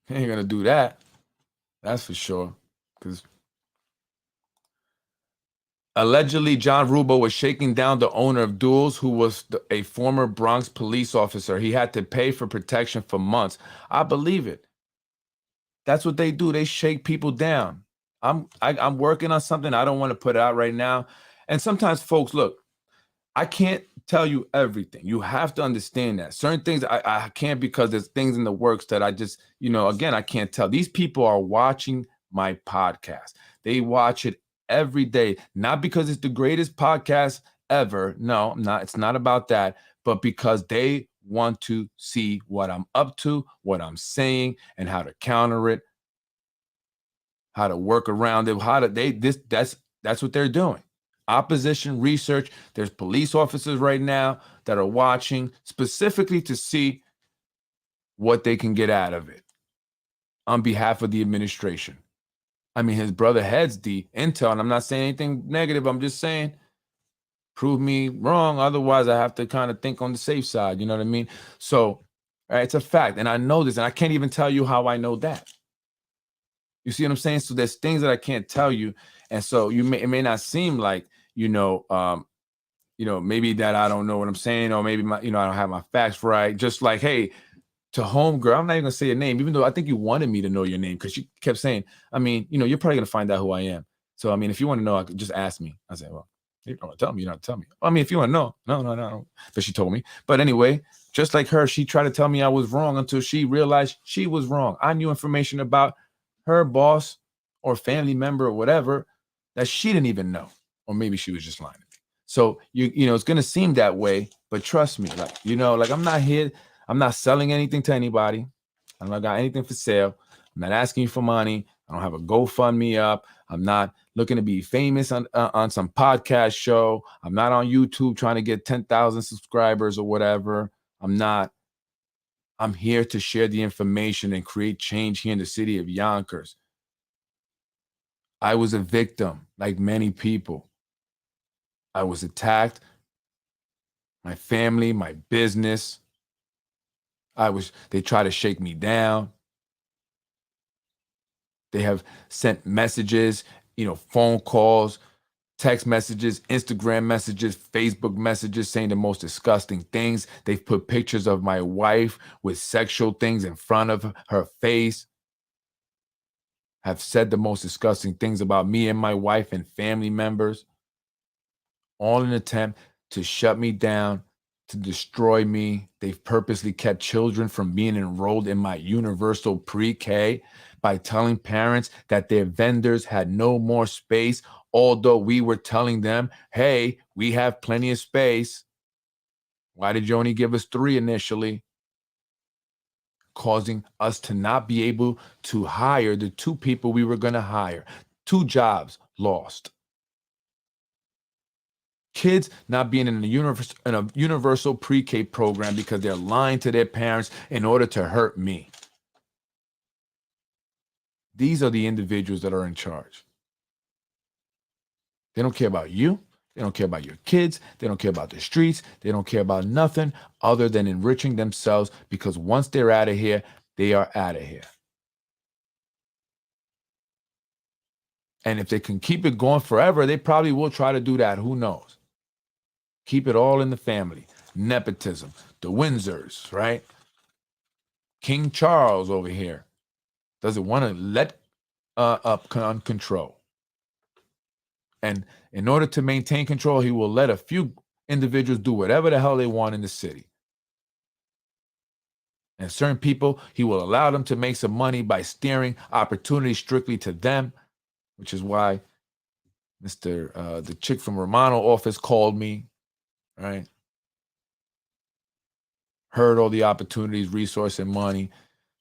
He ain't going to do that. That's for sure. Because allegedly, John Rubo was shaking down the owner of Duels, who was a former Bronx police officer. He had to pay for protection for months. I believe it. That's what they do. They shake people down. I'm working on something. I don't want to put it out right now. And sometimes, folks, look, I can't tell you everything. You have to understand that. Certain things I can't, because there's things in the works that I just, again, I can't tell. These people are watching my podcast. They watch it every day, not because it's the greatest podcast ever. No, it's not about that, but because they want to see what I'm up to, what I'm saying, and how to counter it, how to work around it, that's what they're doing. Opposition research. There's police officers right now that are watching specifically to see what they can get out of it on behalf of the administration. I mean, his brother heads the intel, and I'm not saying anything negative. I'm just saying, prove me wrong. Otherwise, I have to kind of think on the safe side. You know what I mean? So, it's a fact. And I know this, and I can't even tell you how I know that. You see what I'm saying? So there's things that I can't tell you. And so it may not seem like, maybe that I don't know what I'm saying, or maybe I don't have my facts right. Just like, hey, to homegirl, I'm not even gonna say your name, even though I think you wanted me to know your name because you kept saying, you're probably gonna find out who I am. So if you want to know, I could just ask me. I said, well, you don't want to tell me, you don't have to tell me. If you want to know, no. But she told me. But anyway, just like her, she tried to tell me I was wrong until she realized she was wrong. I knew information about her boss or family member or whatever that she didn't even know, or maybe she was just lying to me. So it's gonna seem that way, but trust me, I'm not here. I'm not selling anything to anybody. I don't got anything for sale. I'm not asking you for money. I don't have a GoFundMe up. I'm not looking to be famous on some podcast show. I'm not on YouTube trying to get 10,000 subscribers or whatever. I'm not. I'm here to share the information and create change here in the city of Yonkers. I was a victim, like many people. I was attacked. My family, my business. They try to shake me down. They have sent messages, phone calls, text messages, Instagram messages, Facebook messages saying the most disgusting things. They've put pictures of my wife with sexual things in front of her face. Have said the most disgusting things about me and my wife and family members. All in an attempt to shut me down, to destroy me. They've purposely kept children from being enrolled in my universal pre-K by telling parents that their vendors had no more space, although we were telling them, hey, we have plenty of space. Why did you only give us 3 initially? Causing us to not be able to hire the 2 people we were going to hire. 2 jobs lost. Kids not being in a universal pre-K program because they're lying to their parents in order to hurt me. These are the individuals that are in charge. They don't care about you. They don't care about your kids. They don't care about the streets. They don't care about nothing other than enriching themselves, because once they're out of here, they are out of here. And if they can keep it going forever, they probably will try to do that. Who knows? Keep it all in the family. Nepotism. The Windsors, right? King Charles over here doesn't want to let up control. And in order to maintain control, he will let a few individuals do whatever the hell they want in the city. And certain people, he will allow them to make some money by steering opportunities strictly to them, which is why the chick from Romano office called me, right? Heard all the opportunities, resource, and money.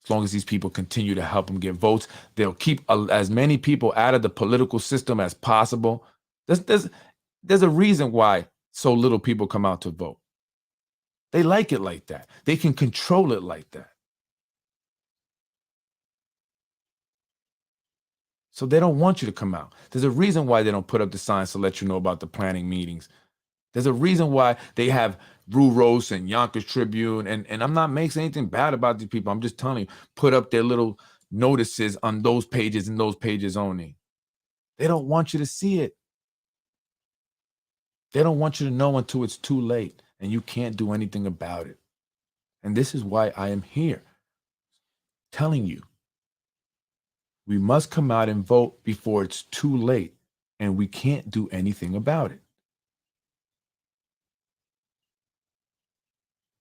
As long as these people continue to help them get votes, they'll keep as many people out of the political system as possible. There's a reason why so little people come out to vote. They like it like that. They can control it like that. So they don't want you to come out. There's a reason why they don't put up the signs to let you know about the planning meetings. There's a reason why they have Brew Roast and Yonkers Tribune. And I'm not making anything bad about these people. I'm just telling you, put up their little notices on those pages and those pages only. They don't want you to see it. They don't want you to know until it's too late and you can't do anything about it. And this is why I am here telling you, we must come out and vote before it's too late and we can't do anything about it.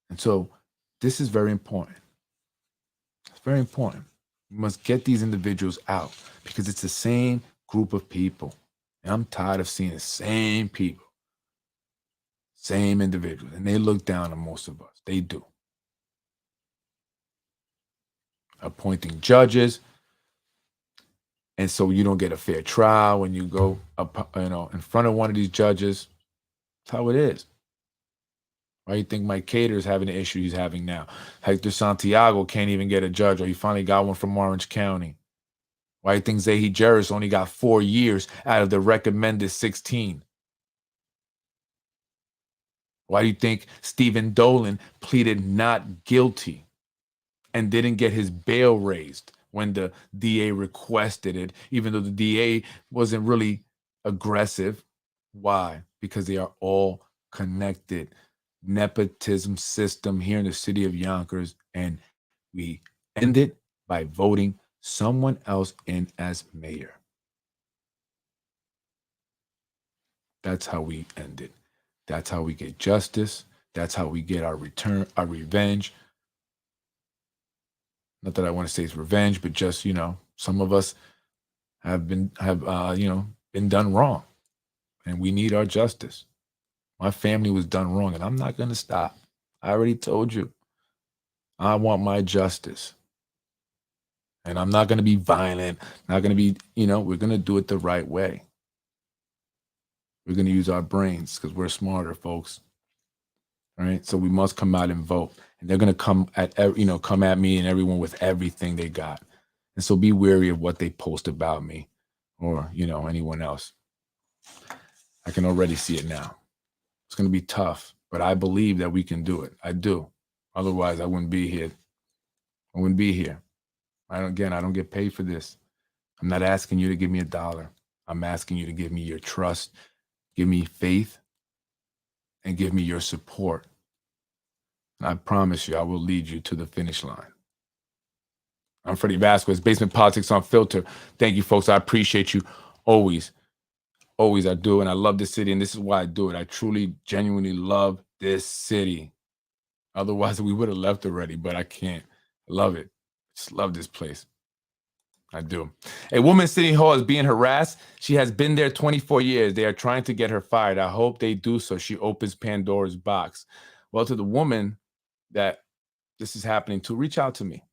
And so this is very important. It's very important. We must get these individuals out because it's the same group of people. And I'm tired of seeing the same people, same individuals. And they look down on most of us. They do. Appointing judges. And so you don't get a fair trial when you go up, in front of one of these judges. That's how it is. Why do you think Mike Cater is having the issue he's having now? Hector Santiago can't even get a judge, or he finally got one from Orange County. Why do you think Zahi Jerris only got 4 years out of the recommended 16? Why do you think Stephen Dolan pleaded not guilty and didn't get his bail raised when the DA requested it, even though the DA wasn't really aggressive? Why? Because they are all connected nepotism system here in the city of Yonkers, and we end it by voting someone else in as mayor. That's how we end it. That's how we get justice. That's how we get our revenge. Not that I want to say it's revenge, but just, some of us have been done wrong, and we need our justice. My family was done wrong, and I'm not going to stop. I already told you. I want my justice. And I'm not going to be violent. Not going to be, we're going to do it the right way. We're going to use our brains because we're smarter, folks. All right. So we must come out and vote. And they're going to come at me and everyone with everything they got. And so be wary of what they post about me or, anyone else. I can already see it now. It's going to be tough, but I believe that we can do it. I do. Otherwise, I wouldn't be here. I wouldn't be here. I don't get paid for this. I'm not asking you to give me $1. I'm asking you to give me your trust, give me faith, and give me your support. And I promise you, I will lead you to the finish line. I'm Freddy Vazquez, Basement Politics Unfiltered. Thank you, folks. I appreciate you always. Always I do. And I love this city. And this is why I do it. I truly, genuinely love this city. Otherwise, we would have left already, but I can't. I love it. Just love this place. I do. A woman in City Hall is being harassed. She has been there 24 years. They are trying to get her fired. I hope they do so. She opens Pandora's box. Well, to the woman that this is happening to, reach out to me.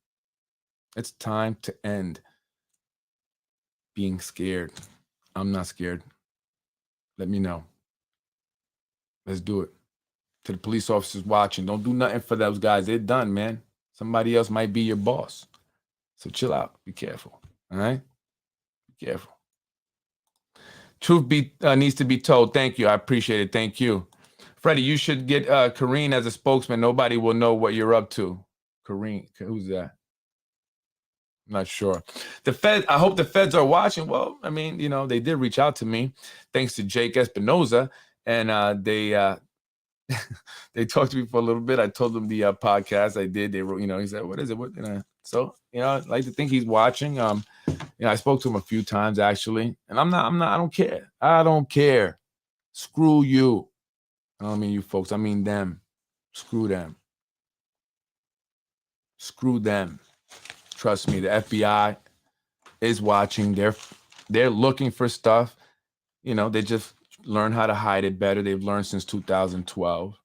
It's time to end being scared. I'm not scared. Let me know. Let's do it. To the police officers watching, don't do nothing for those guys. They're done, man. Somebody else might be your boss. So chill out. Be careful. All right? Be careful. Truth needs to be told. Thank you. I appreciate it. Thank you. Freddy, you should get Kareen as a spokesman. Nobody will know what you're up to. Kareen, who's that? I'm not sure. The Fed, I hope the feds are watching. Well, I mean, they did reach out to me thanks to Jake Espinoza, and they they talked to me for a little bit. I told them the podcast I did. They wrote, he said, "What is it?" So, I'd like to think he's watching. I spoke to him a few times actually, and I don't care. I don't care. Screw you. I don't mean you folks. I mean them. Screw them. Screw them. Trust me, the FBI is watching. They're looking for stuff. They just learn how to hide it better. They've learned since 2012,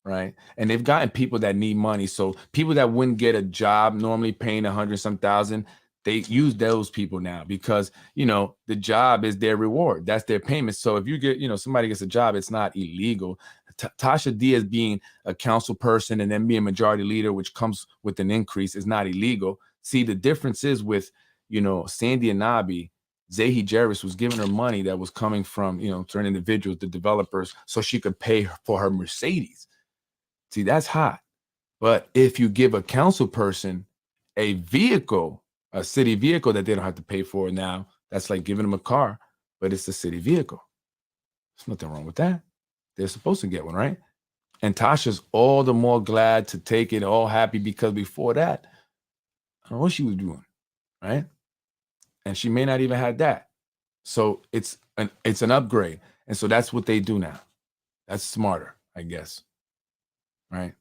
right? And they've gotten people that need money. So people that wouldn't get a job normally paying 100-some thousand, they use those people now because, the job is their reward. That's their payment. So if you get, somebody gets a job, it's not illegal. Tasha Diaz being a council person and then being majority leader, which comes with an increase, is not illegal. See, the difference is with, Sandy Anabi, Zahi Jarvis was giving her money that was coming from, certain individuals, the developers, so she could pay for her Mercedes. See, that's hot. But if you give a council person a vehicle, a city vehicle that they don't have to pay for now, that's like giving them a car, but it's a city vehicle. There's nothing wrong with that. They're supposed to get one, right? And Tasha's all the more glad to take it, all happy, because before that, I don't know what she was doing, right? And she may not even have that. So it's an upgrade. And so that's what they do now. That's smarter, I guess. Right?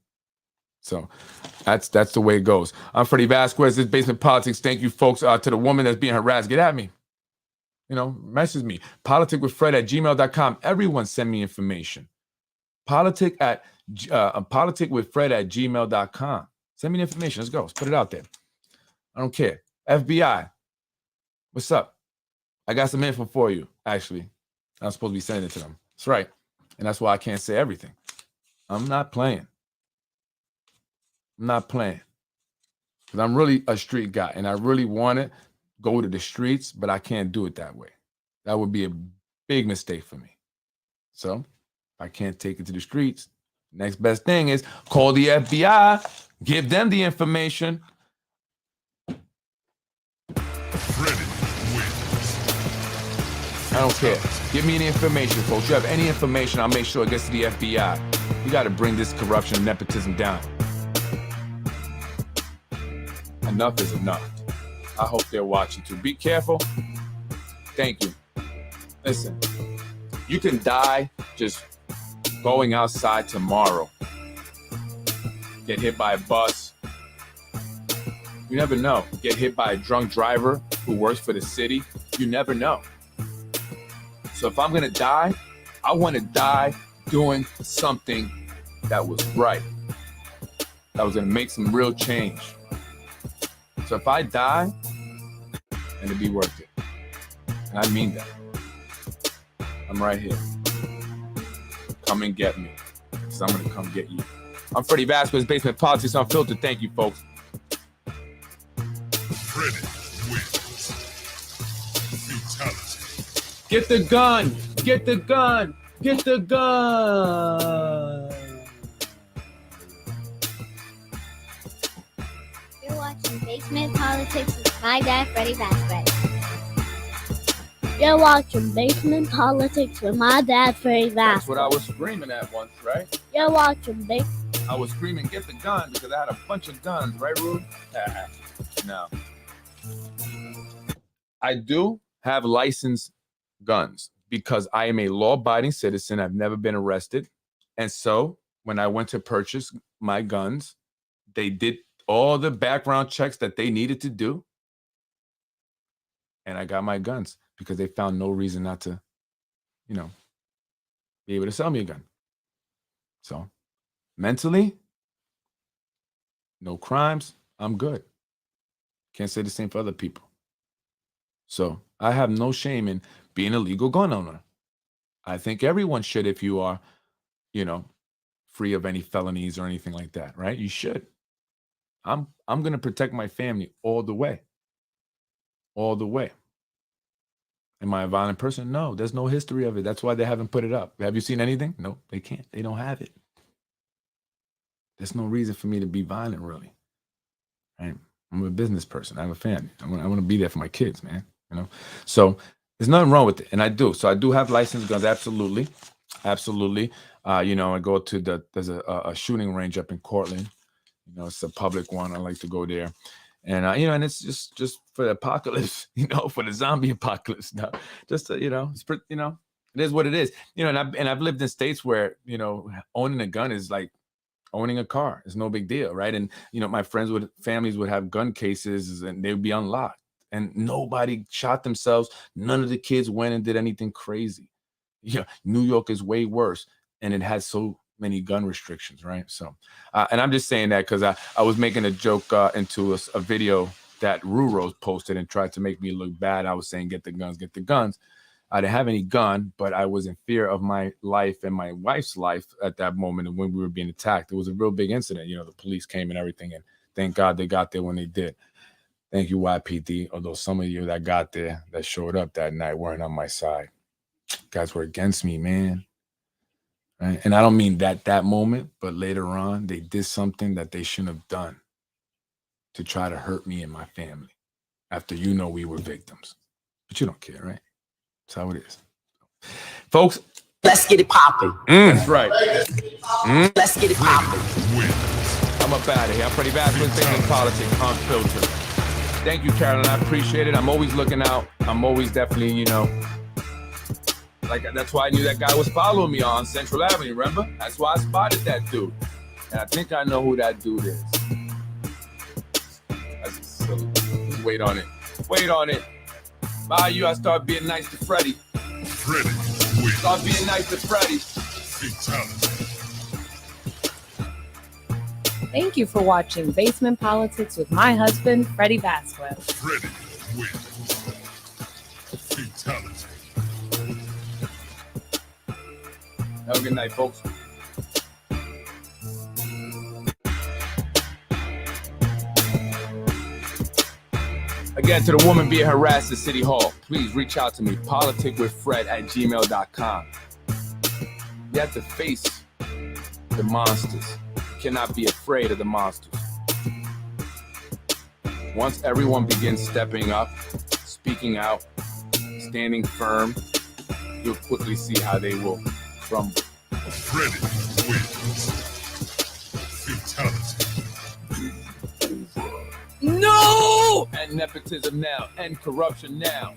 So that's the way it goes. I'm Freddy Vazquez. This is Basement Politics. Thank you, folks. To the woman that's being harassed, get at me. Message me. politicwithfred@gmail.com. Everyone send me information. politicwithfred@gmail.com. Send me the information. Let's go. Let's put it out there. I don't care. FBI. What's up? I got some info for you, actually. I'm supposed to be sending it to them. That's right. And that's why I can't say everything. I'm not playing. I'm not playing. Because I'm really a street guy, and I really want to go to the streets, but I can't do it that way. That would be a big mistake for me. So I can't take it to the streets. Next best thing is call the FBI, give them the information. Freddy wins. All don't care. Give me any information, folks. You have any information, I'll make sure it gets to the FBI. We got to bring this corruption and nepotism down. Enough is enough. I hope they're watching too. Be careful. Thank you. Listen, you can die just going outside tomorrow. Get hit by a bus. You never know. Get hit by a drunk driver who works for the city. You never know. So if I'm going to die, I want to die doing something that was right. That was going to make some real change. So if I die, it'll be worth it. And I mean that. I'm right here. Come and get me. Because I'm going to come get you. I'm Freddy Vazquez, Basement Politics Unfiltered. Thank you, folks. Freddy wins. Fatality. Get the gun. Get the gun. Get the gun. You're watching Basement Politics with my dad, Freddy Vazquez. You're watching Basement Politics with my dad, Freddy Vazquez. That's what I was screaming at once, right? You're watching I was screaming, get the gun, because I had a bunch of guns, right, Rude? No. I do have licensed guns because I am a law-abiding citizen. I've never been arrested. And so when I went to purchase my guns, they did all the background checks that they needed to do. And I got my guns because they found no reason not to, be able to sell me a gun. So mentally, no crimes, I'm good. Can't say the same for other people. So I have no shame in being a legal gun owner. I think everyone should if you are, free of any felonies or anything like that, right? You should. I'm going to protect my family all the way. All the way. Am I a violent person? No, there's no history of it. That's why they haven't put it up. Have you seen anything? No, they can't. They don't have it. There's no reason for me to be violent, really. Right? I'm a business person. I have a family. I want to be there for my kids, man. So there's nothing wrong with it, and I do. So I do have licensed guns, absolutely, absolutely. I go to there's a shooting range up in Cortland. It's a public one. I like to go there, and and it's just for the apocalypse, for the zombie apocalypse. No, just it's it is what it is. And I've lived in states where owning a gun is like owning a car. It's no big deal, right? And my families would have gun cases, and they would be unlocked, and nobody shot themselves. None of the kids went and did anything crazy. New York is way worse, and it has so many gun restrictions, right? So, and I'm just saying that because I was making a joke into a video that Rurose posted and tried to make me look bad. I was saying, get the guns, get the guns. I didn't have any gun, but I was in fear of my life and my wife's life at that moment. And when we were being attacked, it was a real big incident. The police came and everything, and thank God they got there when they did. Thank you, YPD. Although some of you that got there, that showed up that night, weren't on my side. You guys were against me, man. Right? And I don't mean that moment, but later on, they did something that they shouldn't have done to try to hurt me and my family after we were victims. But you don't care, right? That's how it is. Folks, let's get it popping. That's right. Let's get it popping. I'm up out of here. I'm Freddy Vazquez, Basement Politics Unfiltered. Thank you, Carolyn. I appreciate it. I'm always looking out. I'm always definitely, that's why I knew that guy was following me on Central Avenue, remember? That's why I spotted that dude. And I think I know who that dude is. That's silly. Just wait on it. Wait on it. By you, I start being nice to Freddy. Freddy wins. Start being nice to Freddy. Fatality. Thank you for watching Basement Politics with my husband, Freddy Vazquez. Freddy wins. Fatality. Have a good night, folks. Again, to the woman being harassed at City Hall, please reach out to me, politicwithfred@gmail.com. You have to face the monsters. You cannot be afraid of the monsters. Once everyone begins stepping up, speaking out, standing firm, you'll quickly see how they will crumble. Freddy wins. Fatality. No! And nepotism now, and corruption now.